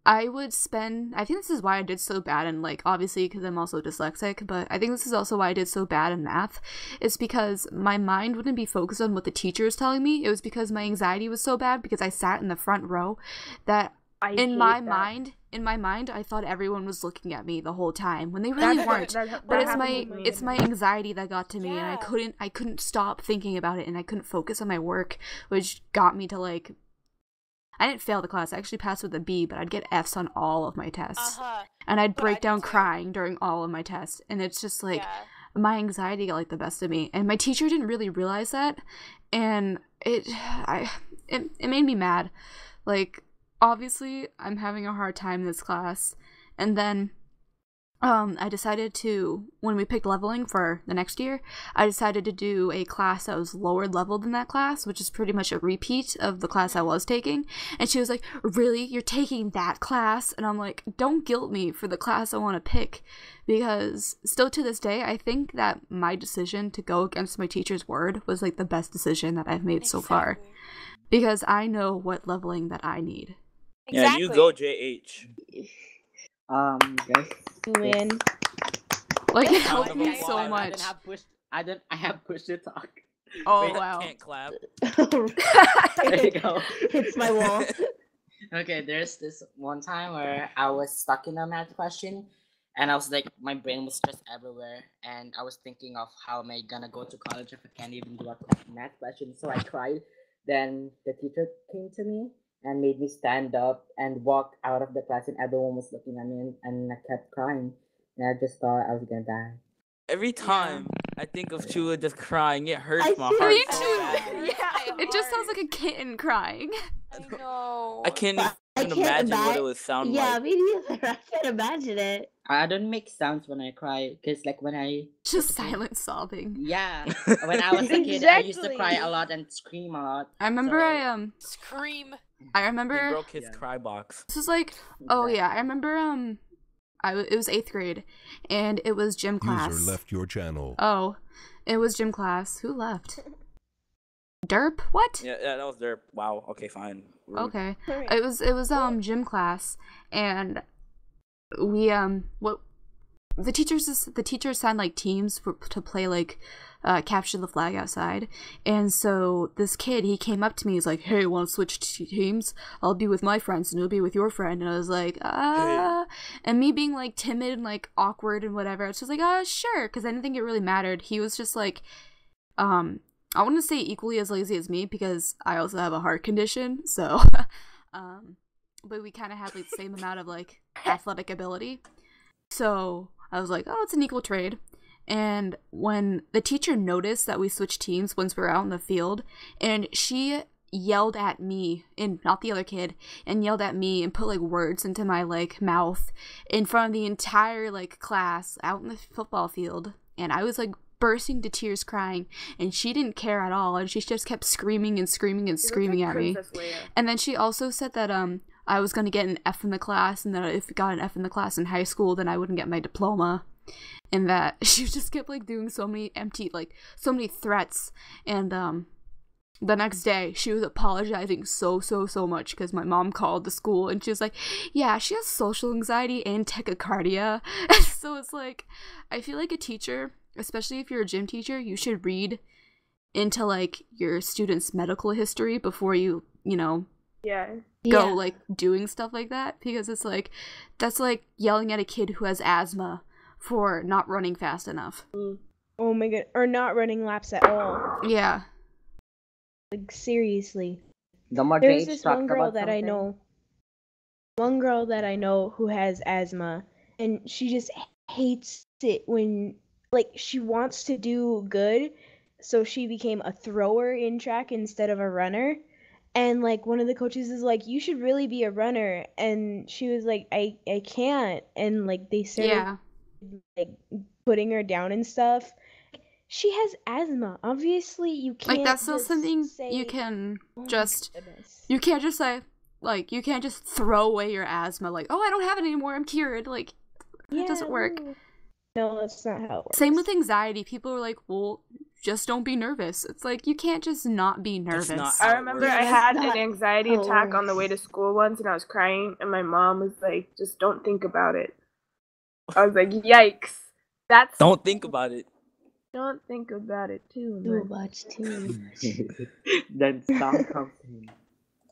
Speaker 1: I would spend... I think this is why I did so bad in, like, obviously because I'm also dyslexic, but I think this is also why I did so bad in math. It's because my mind wouldn't be focused on what the teacher was telling me. It was because my anxiety was so bad because I sat in the front row that in my mind, I thought everyone was looking at me the whole time when they really weren't. But it's my anxiety that got to me, and
Speaker 5: Yeah.
Speaker 1: I couldn't stop thinking about it, and I couldn't focus on my work, which got me to like. I didn't fail the class. I actually passed with a B, but I'd get Fs on all of my tests, and I'd
Speaker 5: But I
Speaker 1: break
Speaker 5: did
Speaker 1: down
Speaker 5: too.
Speaker 1: crying during all of my tests, and it's just like
Speaker 5: Yeah.
Speaker 1: my anxiety got like the best of me, and my teacher didn't really realize that, and it made me mad. Like, obviously I'm having a hard time in this class, and then I decided to, when we picked leveling for the next year, I decided to do a class that was lower level than that class, which is pretty much a repeat of the class I was taking. And she was like, really? You're taking that class? And I'm like, don't guilt me for the class I want to pick. Because still to this day, I think that my decision to go against my teacher's word was like the best decision that I've made so far.
Speaker 5: Exactly.
Speaker 1: Because I know what leveling that I need.
Speaker 3: Yeah, you go JH.
Speaker 6: Guys.
Speaker 7: Man.
Speaker 1: Like, it
Speaker 3: Round
Speaker 1: helped
Speaker 3: of
Speaker 1: me
Speaker 3: applause.
Speaker 1: so
Speaker 3: I
Speaker 1: much.
Speaker 6: I have push to talk.
Speaker 1: Oh,
Speaker 3: Wait,
Speaker 1: wow.
Speaker 3: Can't clap.
Speaker 6: There you go.
Speaker 8: It's my wall.
Speaker 6: Okay, there's this one time where I was stuck in a math question, and I was like, my brain was just everywhere, and I was thinking of how am I gonna go to college if I can't even do a math question. So I cried. Then the teacher came to me and made me stand up and walk out of the class, and everyone was looking at me, and I kept crying, and I just thought I was gonna die.
Speaker 3: Every time I think of Chula just crying, it hurts
Speaker 8: I
Speaker 3: my
Speaker 8: feel
Speaker 3: heart
Speaker 1: Me
Speaker 3: so
Speaker 1: too.
Speaker 3: bad.
Speaker 5: Yeah.
Speaker 1: It just sounds like a kitten crying.
Speaker 5: I know.
Speaker 3: I can't
Speaker 8: But I
Speaker 3: even
Speaker 8: can't
Speaker 3: imagine what it would sound
Speaker 8: Yeah,
Speaker 3: like.
Speaker 8: me neither. I can't imagine it.
Speaker 6: I don't make sounds when I cry, because like when I
Speaker 1: Just silent sobbing.
Speaker 6: yeah, when I was a kid, I used to cry
Speaker 7: Exactly.
Speaker 6: a lot and scream a lot.
Speaker 1: I remember
Speaker 6: So-
Speaker 5: Scream.
Speaker 1: I
Speaker 3: He
Speaker 1: remember
Speaker 3: broke his
Speaker 6: Yeah.
Speaker 3: cry box.
Speaker 1: this was like, oh yeah, I remember it was 8th grade, and it was gym class.
Speaker 2: User left your channel.
Speaker 1: Oh, it was gym class. Who left? Derp? What?
Speaker 3: Yeah, that was Derp. Wow. Okay, fine. Rude.
Speaker 1: Okay. It was gym class, and we what the teachers assigned like teams to play like capture the flag outside, and so this kid, he came up to me, he's like, hey, want to switch teams? I'll be with my friends and you'll be with your friend. And I was like, and me being like timid and like awkward and whatever, I was just like, sure, because I didn't think it really mattered. He was just like I wouldn't say equally as lazy as me because I also have a heart condition, so but we kind of had like the same amount of like athletic ability. So I was like, oh, it's an equal trade. And when the teacher noticed that we switched teams once we were out in the field, and she yelled at me, and not the other kid, and yelled at me and put like words into my like mouth in front of the entire like class out in the football field, and I was like bursting to tears crying, and she didn't care at all, and she just kept screaming and screaming and screaming at me. And then she also said that I was gonna get an F in the class, and that if I got an F in the class in high school, then I wouldn't get my diploma. And that she just kept like doing so many threats. And the next day she was apologizing so much because my mom called the school, and she was like, yeah, she has social anxiety and tachycardia. So it's like, I feel like a teacher, especially if you're a gym teacher, you should read into like your students' medical history before you know go like doing stuff like that, because it's like, that's like yelling at a kid who has asthma for not running fast enough.
Speaker 7: Oh my god, or not running laps at all.
Speaker 1: Yeah.
Speaker 7: Like, seriously.
Speaker 6: There's
Speaker 7: this one girl that I know. One girl that I know who has asthma, and she just hates it when, like, she wants to do good, so she became a thrower in track instead of a runner. And like one of the coaches is like, you should really be a runner, and she was like, I can't. And like they started like putting her down and stuff. She has asthma. Obviously, you can't.
Speaker 1: Like, that's not something
Speaker 7: say,
Speaker 1: you can just. You can't just say, like, you can't just throw away your asthma. Like, oh, I don't have it anymore. I'm cured. Like, it doesn't work.
Speaker 7: No, that's not how it works.
Speaker 1: Same with anxiety. People are like, well, just don't be nervous. It's like, you can't just not be nervous.
Speaker 4: I remember I had an anxiety attack on the way to school once, and I was crying, and my mom was like, just don't think about it. I was like, yikes.
Speaker 3: Don't think about it.
Speaker 4: Don't think about it too
Speaker 8: much. Too.
Speaker 6: Then stop something.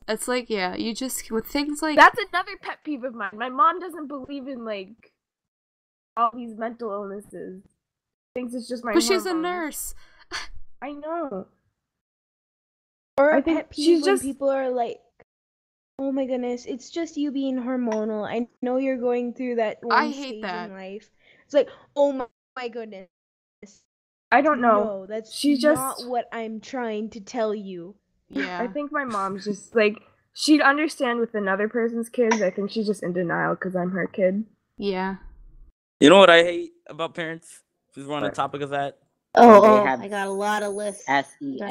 Speaker 1: It's like, yeah, you just, with things like...
Speaker 4: That's another pet peeve of mine. My mom doesn't believe in, like, all these mental illnesses. Thinks it's just my
Speaker 1: But
Speaker 4: hormones.
Speaker 1: she's a nurse.
Speaker 4: I know.
Speaker 7: Or a pet peeve when people are like, oh my goodness, it's just you being hormonal. I know you're going through that one stage in life. It's like, oh my goodness.
Speaker 4: I don't know.
Speaker 7: No, that's
Speaker 4: She's
Speaker 7: not
Speaker 4: just
Speaker 7: what I'm trying to tell you.
Speaker 1: Yeah.
Speaker 4: I think my mom's just like, she'd understand with another person's kids. I think she's just in denial because I'm her kid.
Speaker 1: Yeah.
Speaker 3: You know what I hate about parents? Since we're on the topic of that.
Speaker 8: I got a lot of lists.
Speaker 6: SEX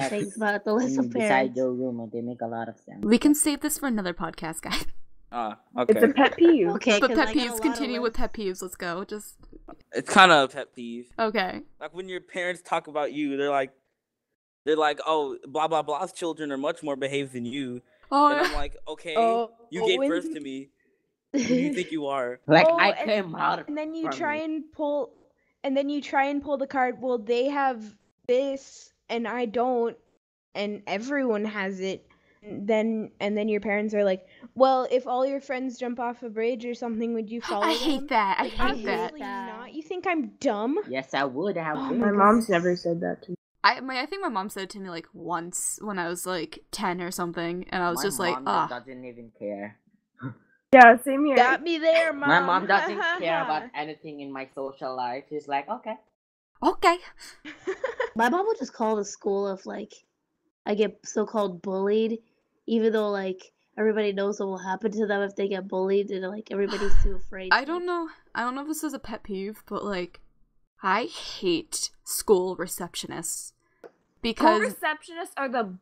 Speaker 8: things about the list of
Speaker 6: beside
Speaker 8: parents.
Speaker 6: your room, and they make a lot of sense.
Speaker 1: We can save this for another podcast, guys.
Speaker 3: Okay.
Speaker 4: It's a pet peeve.
Speaker 8: Okay,
Speaker 1: But pet peeves, continue with pet peeves. Let's go. Just.
Speaker 3: It's kind of a pet peeve.
Speaker 1: Okay.
Speaker 3: Like when your parents talk about you, they're like, oh, blah blah blah's children are much more behaved than you.
Speaker 1: Oh.
Speaker 3: And I'm like, okay, you gave birth to me. Who do you think you are?
Speaker 6: Like, I came out.
Speaker 7: And then you try and pull the card. Well, they have this and I don't, and everyone has it. Then your parents are like, well, if all your friends jump off a bridge or something, would you follow them?
Speaker 1: I hate that. I hate that.
Speaker 7: Obviously not. You think I'm dumb?
Speaker 6: Yes, I would.
Speaker 4: My mom's never said that to me.
Speaker 1: I think my mom said it to me like once when I was like 10 or something, and I was just like,
Speaker 6: mom doesn't even care.
Speaker 4: Yeah, same here.
Speaker 7: Got me there, Mom.
Speaker 6: My mom doesn't care about anything in my social life. She's like, okay.
Speaker 8: My mom would just call the school if like I get so-called bullied, even though like everybody knows what will happen to them if they get bullied, and like everybody's too afraid.
Speaker 1: I don't know if this is a pet peeve, but like I hate school receptionists because
Speaker 4: school receptionists are the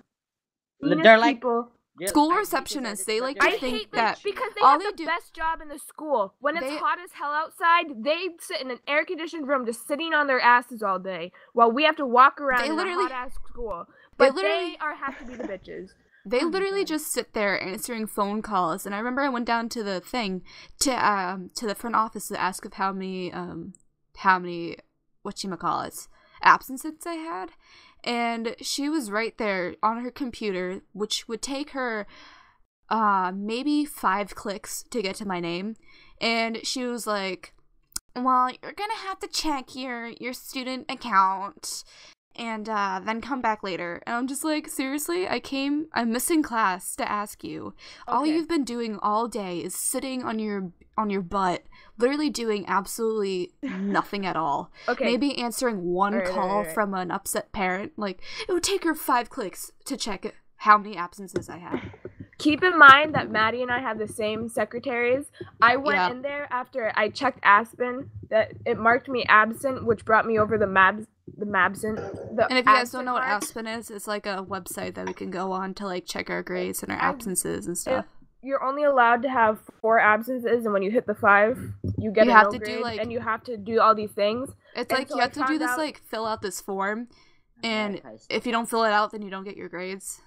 Speaker 6: they're like
Speaker 4: people.
Speaker 1: School receptionists, they like to
Speaker 4: I
Speaker 1: think
Speaker 4: hate
Speaker 1: that
Speaker 4: because they
Speaker 1: all
Speaker 4: have
Speaker 1: they
Speaker 4: the best job in the school. When it's
Speaker 1: They-
Speaker 4: hot as hell outside, they sit in an air-conditioned room just sitting on their asses all day while we have to walk around
Speaker 1: They
Speaker 4: in a
Speaker 1: literally-
Speaker 4: hot-ass school.
Speaker 1: they
Speaker 4: But
Speaker 1: literally-
Speaker 4: have to be the bitches.
Speaker 1: They literally just sit there answering phone calls, and I remember I went down to the thing to the front office to ask of how many whatchamacallits absences I had, and she was right there on her computer, which would take her maybe 5 clicks to get to my name, and she was like, well, you're gonna have to check your student account. and then come back later. And I'm just like, seriously, I'm missing class to ask you. All
Speaker 4: Okay.
Speaker 1: you've been doing all day is sitting on your butt, literally doing absolutely nothing at all.
Speaker 4: Okay.
Speaker 1: Maybe answering one
Speaker 4: Alright,
Speaker 1: call
Speaker 4: alright.
Speaker 1: from an upset parent. Like, it would take her 5 clicks to check how many absences I had.
Speaker 4: Keep in mind that Maddie and I have the same secretaries. I went
Speaker 1: Yeah.
Speaker 4: in there after I checked Aspen that it marked me absent, which brought me over the Mabsent.
Speaker 1: And if you guys don't know what Aspen is, it's like a website that we can go on to like check our grades and our absences and stuff.
Speaker 4: You're only allowed to have 4 absences, and when you hit the 5, you get
Speaker 1: You
Speaker 4: a
Speaker 1: have
Speaker 4: no
Speaker 1: to do,
Speaker 4: grade,
Speaker 1: like-
Speaker 4: and you have to do all these things.
Speaker 1: It's
Speaker 4: And
Speaker 1: like
Speaker 4: so
Speaker 1: you
Speaker 4: I
Speaker 1: have to do
Speaker 4: found
Speaker 1: this
Speaker 4: out-
Speaker 1: like fill out this form, and
Speaker 6: Okay, I see.
Speaker 1: if you don't fill it out, then you don't get your grades.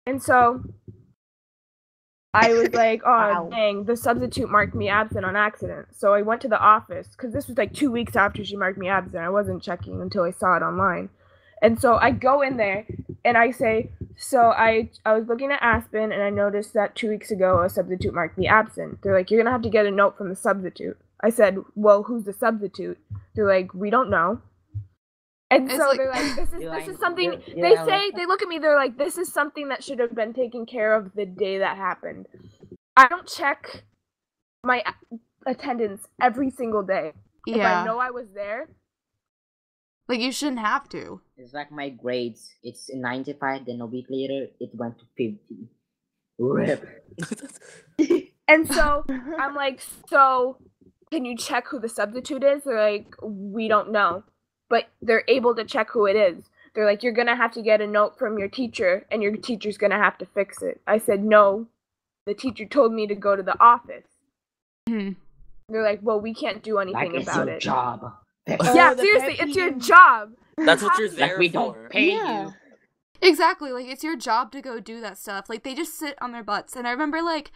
Speaker 4: And so I was like, oh,
Speaker 6: Wow.
Speaker 4: dang, the substitute marked me absent on accident. So I went to the office, because this was like 2 weeks after she marked me absent. I wasn't checking until I saw it online. And so I go in there, and I say, so I was looking at Aspen, and I noticed that 2 weeks ago a substitute marked me absent. They're like, you're going to have to get a note from the substitute. I said, well, who's the substitute? They're like, we don't know. And
Speaker 1: It's
Speaker 4: so
Speaker 1: like-
Speaker 4: they're like, this
Speaker 6: You're
Speaker 4: is
Speaker 6: like-
Speaker 4: something,
Speaker 6: you're
Speaker 4: they
Speaker 6: like-
Speaker 4: say, they look at me, they're like, this is something that should have been taken care of the day that happened. I don't check my attendance every single day. If
Speaker 1: Yeah,
Speaker 4: I know I was there,
Speaker 1: like you shouldn't have to.
Speaker 6: It's like my grades. It's 95, then a week later, it went to 50. Rip.
Speaker 4: and so I'm like, so can you check who the substitute is? They're like, we don't know. But they're able to check who it is. They're like, you're going to have to get a note from your teacher, and your teacher's going to have to fix it. I said, no. The teacher told me to go to the office.
Speaker 1: Hmm.
Speaker 4: They're like, well, we can't do
Speaker 6: Like
Speaker 4: anything
Speaker 6: it's
Speaker 4: about
Speaker 6: your
Speaker 4: it.
Speaker 6: job.
Speaker 4: Yeah,
Speaker 7: the
Speaker 4: seriously,
Speaker 7: pet
Speaker 4: it's your
Speaker 7: peeve.
Speaker 4: job.
Speaker 3: That's what you're
Speaker 6: Like
Speaker 3: there
Speaker 6: we
Speaker 3: for.
Speaker 6: don't pay
Speaker 8: Yeah.
Speaker 6: you.
Speaker 1: Exactly, like it's your job to go do that stuff. Like they just sit on their butts. And I remember like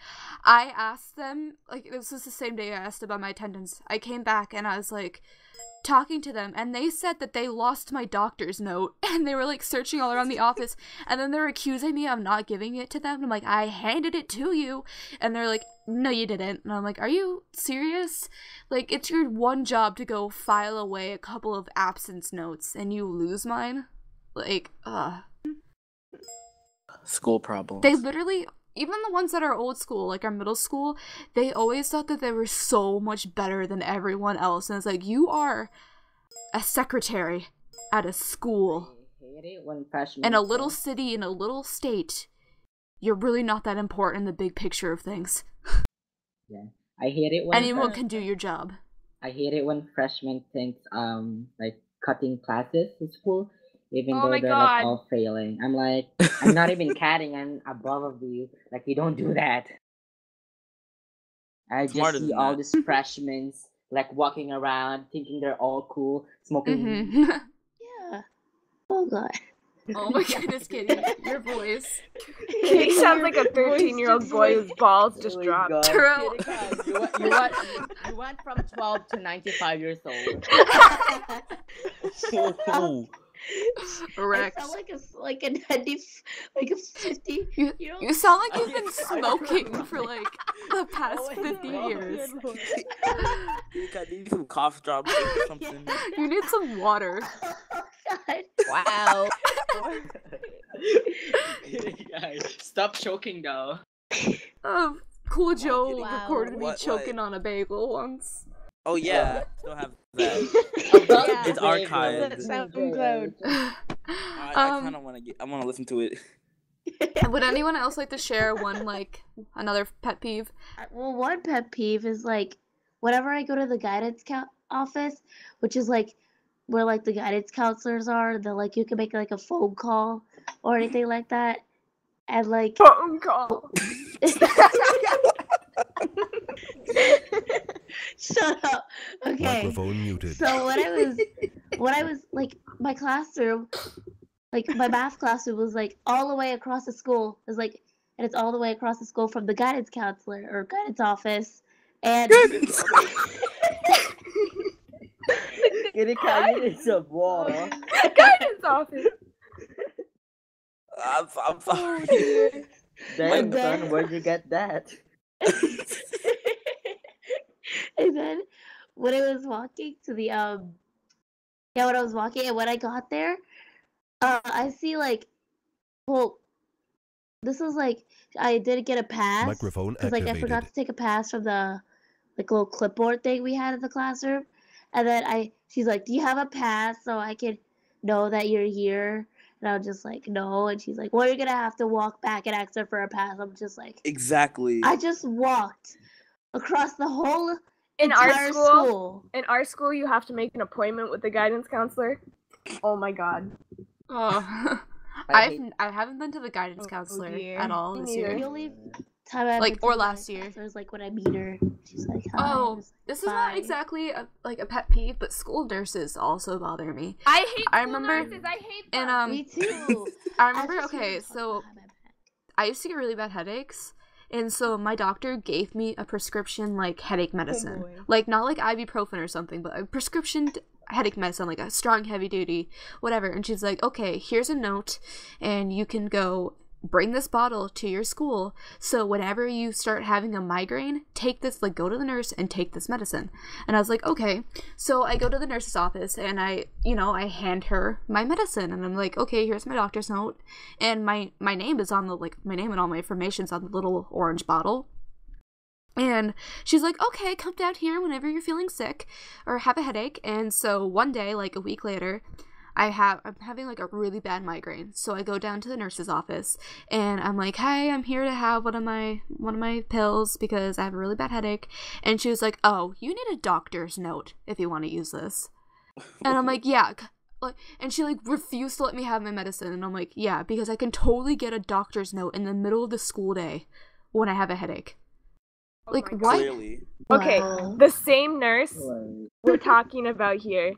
Speaker 1: I asked them, like this was the same day I asked about my attendance. I came back and I was like talking to them, and they said that they lost my doctor's note, and they were like searching all around the office, and then they're accusing me of not giving it to them. And I'm like, I handed it to you, and they're like, no you didn't. And I'm like, are you serious? Like it's your one job to go file away a couple of absence notes and you lose mine? Like
Speaker 3: School problems.
Speaker 1: they literally, even the ones that are old school, like our middle school, they always thought that they were so much better than everyone else. And it's like, you are a secretary at a school
Speaker 6: I hate it when freshmen
Speaker 1: in a little
Speaker 6: say-
Speaker 1: city, in a little state. You're really not that important in the big picture of things.
Speaker 6: Yeah. I hate it when
Speaker 1: Anyone can do your job.
Speaker 6: I hate it when freshmen think like cutting classes in school, even
Speaker 4: Oh
Speaker 6: though
Speaker 4: my
Speaker 6: they're
Speaker 4: God.
Speaker 6: like all failing. I'm like, I'm not even catting. I'm above of you. Like you don't do that. I just
Speaker 3: Smarter
Speaker 6: see
Speaker 3: than
Speaker 6: all
Speaker 3: that.
Speaker 6: these freshmen like walking around thinking they're all cool, smoking weed.
Speaker 1: Mm-hmm.
Speaker 8: Yeah. Oh god.
Speaker 1: Oh my goodness, Kitty, your voice.
Speaker 4: He sounds like a
Speaker 7: Voice
Speaker 4: 13-year-old
Speaker 7: just
Speaker 4: boy
Speaker 7: like-
Speaker 4: whose balls
Speaker 6: Oh
Speaker 4: just
Speaker 6: my
Speaker 4: dropped.
Speaker 6: God.
Speaker 1: True.
Speaker 6: You went from 12 to 95 years old.
Speaker 1: Rex.
Speaker 8: I sound like a 90, like a 50.
Speaker 1: You,
Speaker 8: You know?
Speaker 1: you sound like you've
Speaker 6: I-
Speaker 1: been
Speaker 6: I-
Speaker 1: smoking for like the past
Speaker 6: Oh my
Speaker 1: 50
Speaker 6: God.
Speaker 1: years.
Speaker 3: I need some cough drops or something.
Speaker 1: You need some water.
Speaker 8: Oh god.
Speaker 6: Wow. Guys, stop choking though.
Speaker 1: Kooljo
Speaker 3: Wow.
Speaker 1: recorded me
Speaker 3: What-
Speaker 1: choking on a bagel once.
Speaker 3: Oh yeah, still have that.
Speaker 8: Yeah.
Speaker 3: It's archived.
Speaker 7: That SoundCloud.
Speaker 3: I kind of want to get. I want to listen to it.
Speaker 1: Would anyone else like to share one, like, another pet peeve?
Speaker 8: Well, one pet peeve is like whenever I go to the guidance office, which is like where like the guidance counselors are, that like you can make like a phone call or anything like that, and like
Speaker 4: Phone call.
Speaker 8: shut up. Okay.
Speaker 2: Microphone muted.
Speaker 8: So when I was like my classroom, like my math classroom was like all the way across the school. It was like, and it's all the way across the school from the guidance counselor or guidance office, and
Speaker 6: Kitty cat, you need some water.
Speaker 4: Guidance office.
Speaker 3: I'm sorry.
Speaker 6: Damn,
Speaker 8: then-
Speaker 6: son, where'd you get that?
Speaker 8: and then when I was walking to the when I was walking and when I got there, I see like, well, this is like I did get a pass
Speaker 2: Microphone
Speaker 8: because like I forgot
Speaker 2: activated.
Speaker 8: to take a pass from the like little clipboard thing we had in the classroom, and then she's like, "Do you have a pass so I can know that you're here?" And I was just like, "No," and she's like, "Well, you're gonna have to walk back and ask her for a pass." I'm just like,
Speaker 3: Exactly.
Speaker 8: I just walked across the whole
Speaker 4: In our
Speaker 8: entire
Speaker 4: school, in our school, you have to make an appointment with the guidance counselor. Oh my god.
Speaker 1: Oh.
Speaker 6: I
Speaker 1: I haven't been to the guidance counselor
Speaker 4: dear.
Speaker 1: at all
Speaker 4: Me
Speaker 1: this
Speaker 4: neither.
Speaker 1: year.
Speaker 8: The only time I've
Speaker 1: Like,
Speaker 8: been to
Speaker 1: or
Speaker 8: the
Speaker 1: last
Speaker 8: guidance
Speaker 1: year.
Speaker 8: counselor is like when I meet her. She's like, "Hi."
Speaker 1: Oh,
Speaker 8: I'm just like,
Speaker 1: this is not
Speaker 8: "Bye."
Speaker 1: exactly a pet peeve, but school nurses also bother me.
Speaker 4: I hate
Speaker 1: I
Speaker 4: school
Speaker 1: remember-
Speaker 4: nurses. I hate them.
Speaker 1: And
Speaker 8: Me too.
Speaker 1: I remember.
Speaker 8: As a
Speaker 1: Okay,
Speaker 8: student,
Speaker 1: so
Speaker 8: talk behind my back.
Speaker 1: I used to get really bad headaches, and so my doctor gave me a prescription like headache medicine,
Speaker 7: boy.
Speaker 1: like not like ibuprofen or something, but a prescription headache medicine, like a strong, heavy duty, whatever. And she's like, "Okay, here's a note, and you can go bring this bottle to your school. So whenever you start having a migraine, take this. Like, go to the nurse and take this medicine." And I was like, "Okay." So I go to the nurse's office and I hand her my medicine, and I'm like, "Okay, here's my doctor's note," and my name is on the my name and all my information's on the little orange bottle. And she's like, "Okay, come down here whenever you're feeling sick or have a headache." And so one day, like a week later, I'm having like a really bad migraine. So I go down to the nurse's office and I'm like, "Hey, I'm here to have one of my pills because I have a really bad headache." And she was like, "Oh, you need a doctor's note if you want to use this." And I'm like, "Yeah." And she like refused to let me have my medicine. And I'm like, "Yeah, because I can totally get a doctor's note in the middle of the school day when I have a headache." Like,
Speaker 4: my
Speaker 1: what?
Speaker 3: Clearly.
Speaker 4: Okay,
Speaker 8: Wow.
Speaker 4: the same nurse we're talking about here.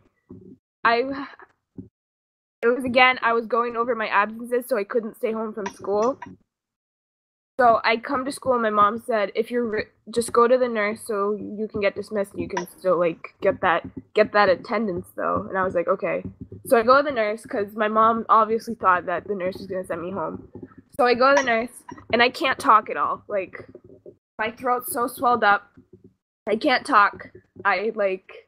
Speaker 4: I was going over my absences, so I couldn't stay home from school. So I come to school and my mom said, "If you're just go to the nurse so you can get dismissed. You can still like get that attendance though." And I was like, "Okay." So I go to the nurse because my mom obviously thought that the nurse was gonna send me home. So I go to the nurse and I can't talk at all. Like my throat's so swelled up, I can't talk. I like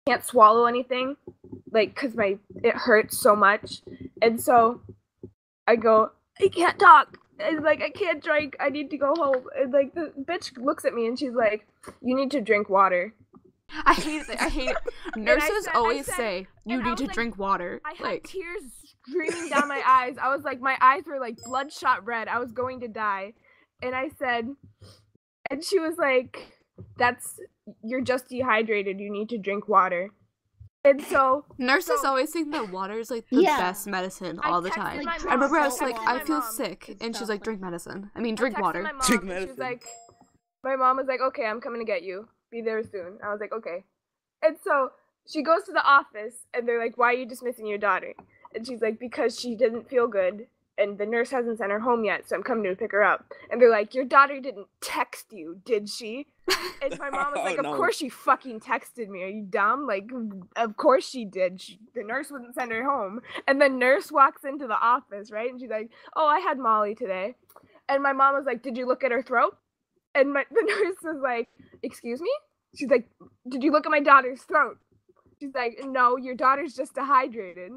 Speaker 4: can't swallow anything, like because it hurts so much. And so I go, "I can't talk. And like I can't drink. I need to go home." And like the bitch looks at me and she's like, "You need to drink water."
Speaker 1: I hate it. I hate it. Nurses
Speaker 4: I
Speaker 1: always
Speaker 4: said-
Speaker 1: say you
Speaker 4: and I
Speaker 1: need
Speaker 4: was
Speaker 1: to
Speaker 4: like-
Speaker 1: drink water.
Speaker 4: I had
Speaker 1: Like,
Speaker 4: tears streaming down my eyes. I was like, my eyes were like bloodshot red. I was going to die. And I said, and she was like, "You're just dehydrated. You need to drink water." And so
Speaker 1: nurses
Speaker 4: So-
Speaker 1: always think that water is like the
Speaker 8: Yeah.
Speaker 1: best medicine
Speaker 4: I
Speaker 1: all the
Speaker 4: texted
Speaker 1: time.
Speaker 4: my
Speaker 1: I
Speaker 4: mom.
Speaker 1: remember I was
Speaker 8: I
Speaker 1: like,
Speaker 8: texted
Speaker 1: "I
Speaker 8: my
Speaker 1: feel
Speaker 4: mom.
Speaker 1: sick,"
Speaker 8: It's
Speaker 1: and she's
Speaker 8: stuff
Speaker 1: like,
Speaker 8: like
Speaker 1: "Drink
Speaker 8: that.
Speaker 1: medicine. I mean,
Speaker 4: I
Speaker 1: drink
Speaker 4: texted
Speaker 1: water."
Speaker 4: My mom,
Speaker 3: Drink
Speaker 4: and she was
Speaker 3: medicine.
Speaker 4: like, my mom was like, "Okay, I'm coming to get you. Be there soon." I was like, "Okay." And so she goes to the office and they're like, "Why are you dismissing your daughter?" And she's like, "Because she didn't feel good and the nurse hasn't sent her home yet, so I'm coming to pick her up." And they're like, "Your daughter didn't text you, did she?" And my mom was like,
Speaker 3: Oh,
Speaker 4: "Of
Speaker 3: no.
Speaker 4: course she fucking texted me. Are you dumb? Like, of course she did. The nurse wouldn't send her home." And the nurse walks into the office, right? And she's like, "Oh, I had Molly today." And my mom was like, "Did you look at her throat?" And the nurse was like, "Excuse me?" She's like, "Did you look at my daughter's throat?" She's like, "No, your daughter's just dehydrated."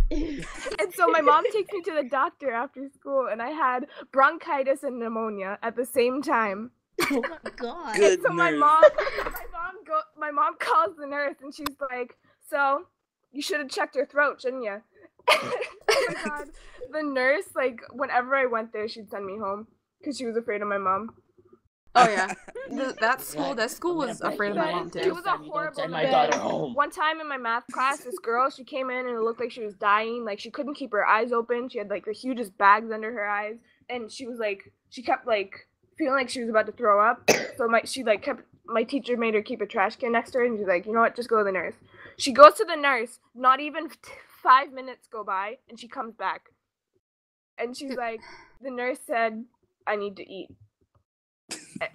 Speaker 4: And so my mom takes me to the doctor after school, and I had bronchitis and pneumonia at the same time.
Speaker 8: Oh my god.
Speaker 3: Good
Speaker 4: And so my
Speaker 3: nurse.
Speaker 4: mom calls the nurse, and she's like, "So, you should have checked her throat, shouldn't you?" Oh my god. The nurse, like, whenever I went there, she'd send me home because she was afraid of my mom.
Speaker 1: Oh yeah, that school was afraid of my mom
Speaker 4: She
Speaker 1: too.
Speaker 4: was a horrible
Speaker 6: Send my
Speaker 4: nurse.
Speaker 6: daughter home.
Speaker 4: One time in my math class, this girl, she came in and it looked like she was dying. Like, she couldn't keep her eyes open. She had, like, the hugest bags under her eyes. And she was, like, she kept, like, feeling like she was about to throw up. So my teacher made her keep a trash can next to her. And she's like, "You know what? Just go to the nurse." She goes to the nurse. Not even 5 minutes go by. And she comes back. And she's like, "The nurse said I need to eat."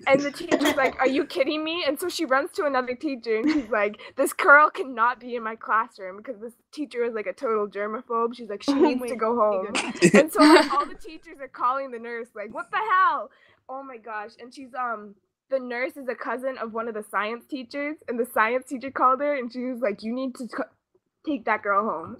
Speaker 4: And the teacher's like, "Are you kidding me?" And so she runs to another teacher and she's like, "This girl cannot be in my classroom," because this teacher is like a total germaphobe. She's like, "She needs to go home." And so like all the teachers are calling the nurse like, "What the hell?" Oh my gosh. And she's the nurse is a cousin of one of the science teachers, and the science teacher called her and she was like, "You need to take that girl home."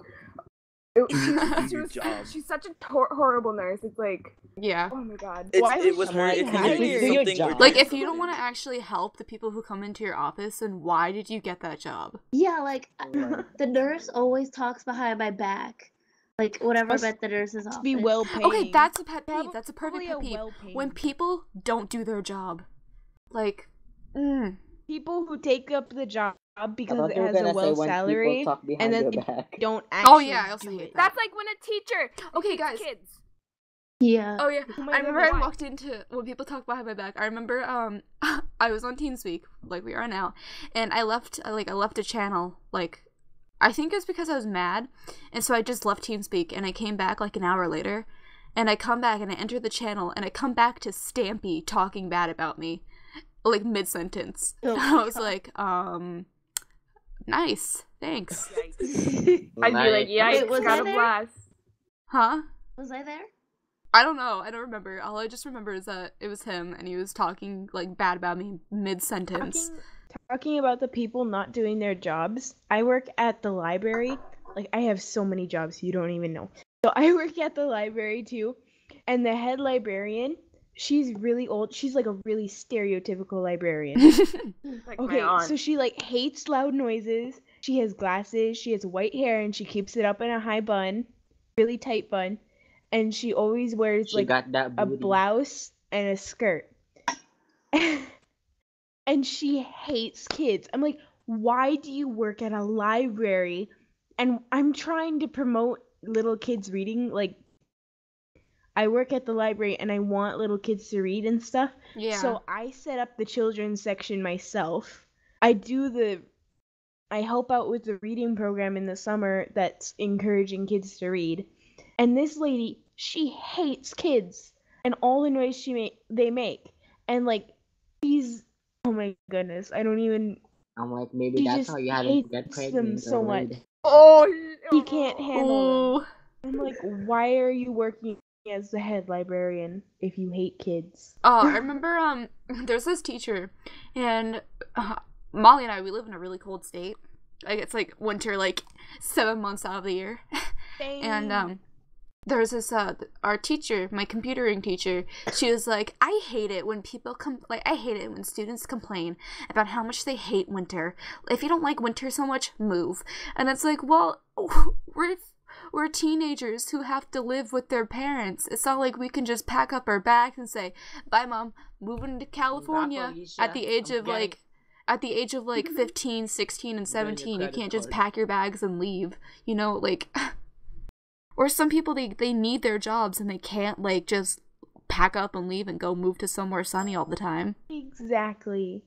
Speaker 4: She's such a horrible nurse. It's like,
Speaker 1: yeah.
Speaker 4: oh my god.
Speaker 3: It was her. It's either something or
Speaker 1: like if you don't want to actually help the people who come into your office, then why did you get that job?
Speaker 8: Yeah, like the nurse always talks behind my back. Like whatever about the nurse's office.
Speaker 7: Be well paid.
Speaker 1: Okay, that's a pet peeve. That's a perfect pet peeve. When people don't do their job. Like,
Speaker 7: people who take up the job because it has a well salary and then don't actually.
Speaker 1: Oh yeah, I also hate that.
Speaker 4: That's like when a teacher.
Speaker 1: Okay, guys.
Speaker 4: Kids.
Speaker 8: Yeah.
Speaker 1: Oh yeah. I remember I walked into when people talk behind my back. I remember I was on TeamSpeak like we are now, and I left a channel like. I think it's because I was mad, and so I just left TeamSpeak, and I came back like an hour later, and I come back and I enter the channel, and I come back to Stampy talking bad about me, like mid-sentence. I was like, nice, thanks.
Speaker 4: I'd be like, yikes,
Speaker 8: was
Speaker 4: got
Speaker 8: I
Speaker 4: a
Speaker 8: there?
Speaker 4: blast.
Speaker 1: Huh?
Speaker 8: Was I there?
Speaker 1: I don't know. I don't remember. All I just remember is that it was him, and he was talking like bad about me mid-sentence.
Speaker 7: Talking about the people not doing their jobs, I work at the library. Like, I have so many jobs you don't even know. So I work at the library too, and the head librarian, she's really old. She's like a really stereotypical librarian.
Speaker 4: Like
Speaker 7: Okay,
Speaker 4: my aunt.
Speaker 7: so she like hates loud noises. She has glasses. She has white hair, and she keeps it up in a high bun, really tight bun, and she always wears like a blouse and a skirt. And she hates kids. I'm like, why do you work at a library? And I'm trying to promote little kids reading. Like, I work at the library and I want little kids to read and stuff.
Speaker 1: Yeah.
Speaker 7: So I set up the children's section myself. I help out with the reading program in the summer that's encouraging kids to read. And this lady, she hates kids and all the noise they make. And like, oh my goodness, I don't even.
Speaker 6: I'm like, maybe that's how you had to get pregnant.
Speaker 7: Them so much.
Speaker 4: Oh,
Speaker 7: he can't handle them. I'm like, why are you working as the head librarian if you hate kids?
Speaker 1: Oh, I remember there's this teacher, and Molly and I, we live in a really cold state. Like it's like winter, like 7 months out of the year. And there's this our teacher, my computering teacher, she was like, I hate it when I hate it when students complain about how much they hate winter. If you don't like winter so much, move. And it's like, well, we're teenagers who have to live with their parents. It's not like we can just pack up our bags and say, bye mom, moving to California at the age of like 15, 16, and 17. You can't just pack your bags and leave. You know, like or some people, they need their jobs and they can't, like, just pack up and leave and go move to somewhere sunny all the time.
Speaker 7: Exactly.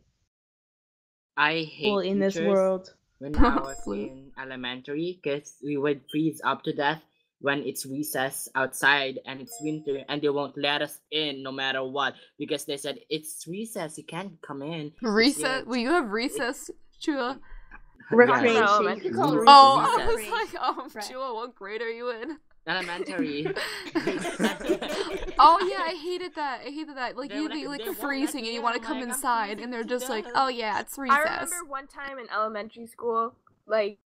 Speaker 6: I hate
Speaker 7: in this world.
Speaker 6: When I was in elementary, because we would freeze up to death when it's recess outside and it's winter, and they won't let us in no matter what, because they said, it's recess, you can't come in.
Speaker 1: Recess? Will you have recess, Chua?
Speaker 8: Recreation.
Speaker 4: Yeah.
Speaker 8: You could call it
Speaker 1: I was
Speaker 8: recess.
Speaker 1: like, Chua, what grade are you in?
Speaker 6: Elementary.
Speaker 1: Oh yeah, I hated that. Like you'd be like freezing and you want to come inside, and they're just like, oh yeah, it's recess.
Speaker 4: I remember one time in elementary school, like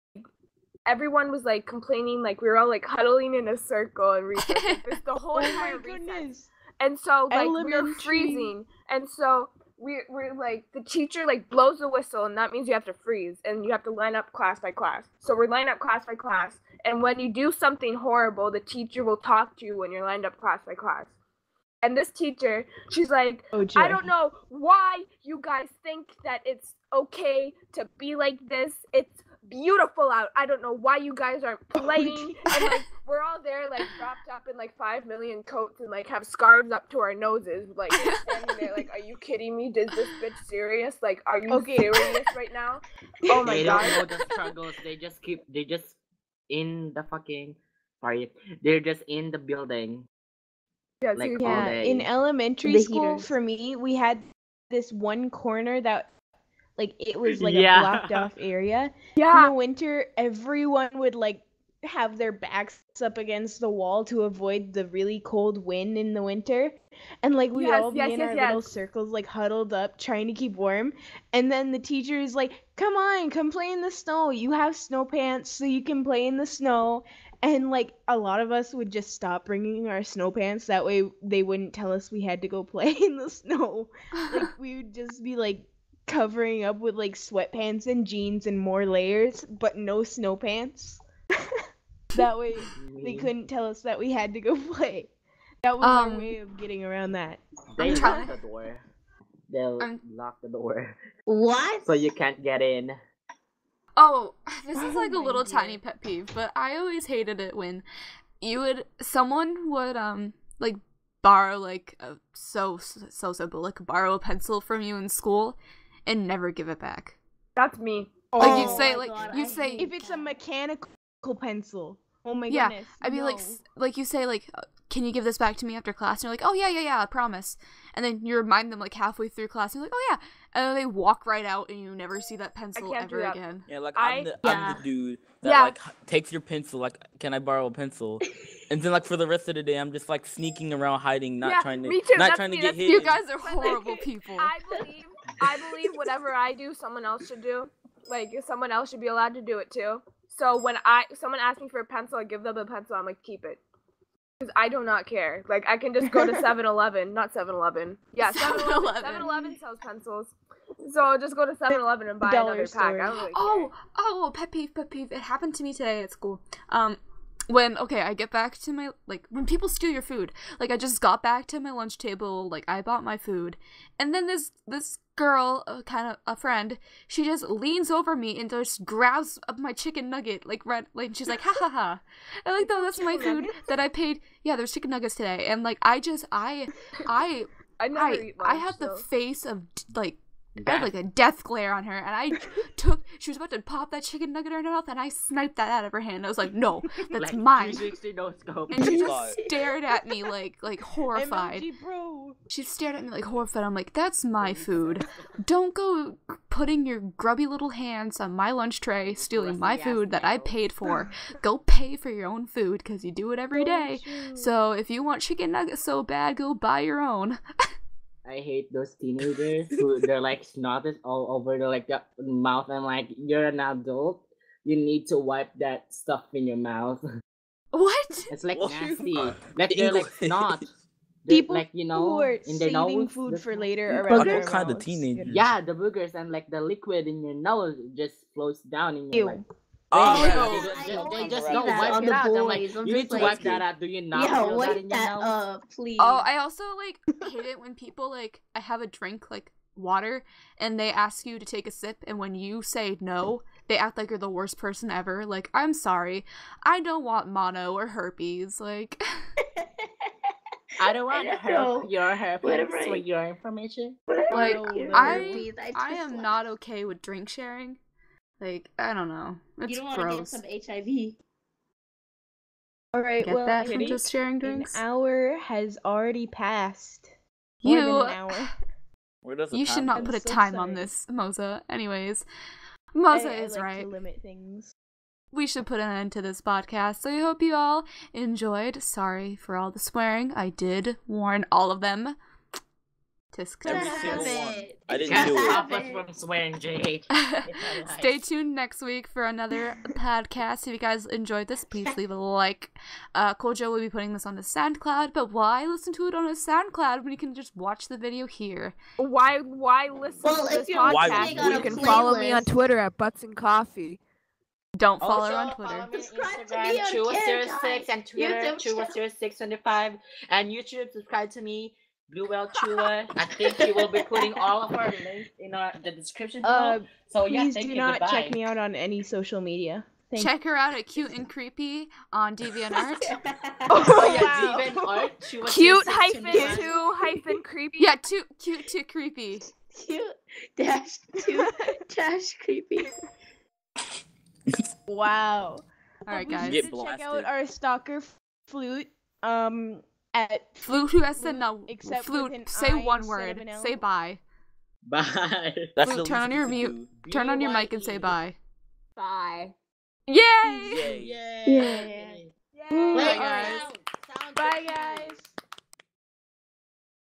Speaker 4: everyone was like complaining, like we were all like huddling in a circle and recess, like, this the whole entire recess. And so like we were freezing, and so we're like, the teacher like blows the whistle, and that means you have to freeze and you have to line up class by class. So we're lined up class by class, and when you do something horrible, the teacher will talk to you when you're lined up class by class. And this teacher, she's like, I don't know why you guys think that it's okay to be like this. It's beautiful out. I don't know why you guys aren't playing. And like we're all there like wrapped up in like 5 million coats and like have scarves up to our noses, like standing there like, are you kidding me? Is this bitch serious? Like, are you serious right now? Oh my god.
Speaker 6: They don't know the struggles. They just in the fucking they're just in the building.
Speaker 4: Yeah,
Speaker 6: like
Speaker 4: seriously.
Speaker 6: all day.
Speaker 7: In elementary school, for me, we had this one corner that, like, it was like a blocked off area.
Speaker 4: Yeah.
Speaker 7: In the winter, everyone would like have their backs up against the wall to avoid the really cold wind in the winter, and like we'd all be in our little circles, like huddled up trying to keep warm, and then the teacher is like, come play in the snow, you have snow pants so you can play in the snow. And like a lot of us would just stop bringing our snow pants, that way they wouldn't tell us we had to go play in the snow. Like we would just be like covering up with like sweatpants and jeans and more layers, but no snow pants. That way they couldn't tell us that we had to go play. That was our way of getting around that.
Speaker 6: They lock the door. They'll lock the door.
Speaker 8: What?
Speaker 6: So you can't get in.
Speaker 1: Oh, this is like a little tiny pet peeve, but I always hated it when someone would like borrow like borrow a pencil from you in school and never give it back.
Speaker 4: That's me.
Speaker 1: Like you say
Speaker 7: if it's a mechanical pencil. Oh my
Speaker 1: yeah,
Speaker 7: goodness.
Speaker 1: I'd be like you say like, can you give this back to me after class? And you're like, oh yeah, I promise. And then you remind them like halfway through class, and you're like, oh yeah, and then they walk right out, and you never see that pencil ever again.
Speaker 3: Yeah, like I'm the dude that like takes your pencil, like, can I borrow a pencil? And then like for the rest of the day, I'm just like sneaking around, hiding, trying to get hit.
Speaker 1: You guys are horrible people.
Speaker 4: I believe whatever I do, someone else should do. Like someone else should be allowed to do it too. So when someone asks me for a pencil, I give them a pencil. I'm like, keep it. Because I do not care. Like, I can just go to 7-Eleven. Not 7-Eleven. Yeah, 7-Eleven. 7-Eleven sells pencils. So I'll just go to 7-Eleven and buy another pack. I don't really care.
Speaker 1: Oh, pet peeve. It happened to me today at school. When I get back to my, like, when people steal your food. Like, I just got back to my lunch table, like, I bought my food. And then this girl, kind of a friend, she just leans over me and just grabs up my chicken nugget, like she's like, ha ha ha. And like, that's my food that I paid. Yeah, there's chicken nuggets today. And like, I had the face of like, I had like a death glare on her, and she was about to pop that chicken nugget in her mouth, and I sniped that out of her hand. I was like, no, that's
Speaker 6: like,
Speaker 1: mine.
Speaker 6: 360 no scope.
Speaker 1: And she just stared at me like horrified. She stared at me like horrified. I'm like, that's my food. Don't go putting your grubby little hands on my lunch tray, stealing my food that I paid for. Go pay for your own food, because you do it every day. So if you want chicken nuggets so bad, go buy your own.
Speaker 6: I hate those teenagers who they're like snotted all over their like mouth. I'm like, you're an adult. You need to wipe that stuff in your mouth.
Speaker 1: What?
Speaker 6: It's like nasty. Like they're like snot.
Speaker 7: People
Speaker 6: like, you know,
Speaker 7: who are
Speaker 6: in their
Speaker 7: saving
Speaker 6: nose,
Speaker 7: food for later around their
Speaker 3: What kind of
Speaker 7: mouths.
Speaker 3: teenager?
Speaker 6: Yeah, the boogers and like the liquid in your nose just flows down in your like. They just don't wipe it out. I'm like, you need to wipe that out. Do you not feel that in your nose?
Speaker 8: Please.
Speaker 1: Oh, I also like hate it when people like, I have a drink like water and they ask you to take a sip, and when you say no, they act like you're the worst person ever. Like, I'm sorry, I don't want mono or herpes. Like,
Speaker 6: I don't want your herpes for your information.
Speaker 1: Like, I am not okay with drink sharing. Like, I don't know. It's
Speaker 8: you don't
Speaker 1: gross.
Speaker 8: want to get some HIV.
Speaker 7: Alright,
Speaker 1: Get that from just sharing
Speaker 7: an
Speaker 1: drinks?
Speaker 7: hour has already passed. More than an hour.
Speaker 1: You should not put a time on this, Moza. Anyways, Moza is
Speaker 7: like
Speaker 1: right.
Speaker 7: To limit things.
Speaker 1: We should put an end to this podcast. So I hope you all enjoyed. Sorry for all the swearing. I did warn all of them.
Speaker 3: Every single one. I didn't
Speaker 6: Can't
Speaker 3: do
Speaker 6: stop
Speaker 3: it.
Speaker 6: us from swearing, Jay.
Speaker 1: Stay tuned next week for another podcast. If you guys enjoyed this, please leave a like. Kooljo will be putting this on the SoundCloud, but why listen to it on a SoundCloud when you can just watch the video here?
Speaker 4: Why listen to this podcast? You can follow me on Twitter at Butts and Coffee.
Speaker 1: Don't follow her on Twitter.
Speaker 6: Follow me on Instagram, Chewa06, and Twitter, Chewa0625, and YouTube, subscribe to me, Bluewell Chewa. I think we will be putting all of our links in the description below. So yeah,
Speaker 7: Please
Speaker 6: thank
Speaker 7: do
Speaker 6: you.
Speaker 7: not
Speaker 6: Goodbye.
Speaker 7: check me out on any social media.
Speaker 1: Check her out at Cute and Creepy on DeviantArt.
Speaker 6: Oh yeah, DeviantArt.
Speaker 4: Cute -2 creepy.
Speaker 1: Yeah, cute to creepy.
Speaker 8: Cute -2 creepy.
Speaker 7: Wow.
Speaker 1: Alright, guys.
Speaker 3: Get
Speaker 7: Check
Speaker 3: blasted.
Speaker 7: out our stalker flute. At
Speaker 1: Flute who has said no.
Speaker 7: except
Speaker 1: Flute,
Speaker 7: with an
Speaker 1: say
Speaker 7: I
Speaker 1: one
Speaker 7: instead
Speaker 1: word.
Speaker 7: of an L.
Speaker 1: Say bye.
Speaker 6: Bye.
Speaker 3: That's
Speaker 1: Flute,
Speaker 3: the
Speaker 1: turn on
Speaker 3: least
Speaker 1: your
Speaker 3: you
Speaker 1: mute.
Speaker 3: could do.
Speaker 1: Turn on your mic and say bye.
Speaker 4: Bye.
Speaker 1: Yay!
Speaker 3: Yay!
Speaker 8: Yeah.
Speaker 7: Yay.
Speaker 4: Bye,
Speaker 7: Alright.
Speaker 4: guys.
Speaker 7: Bye, guys.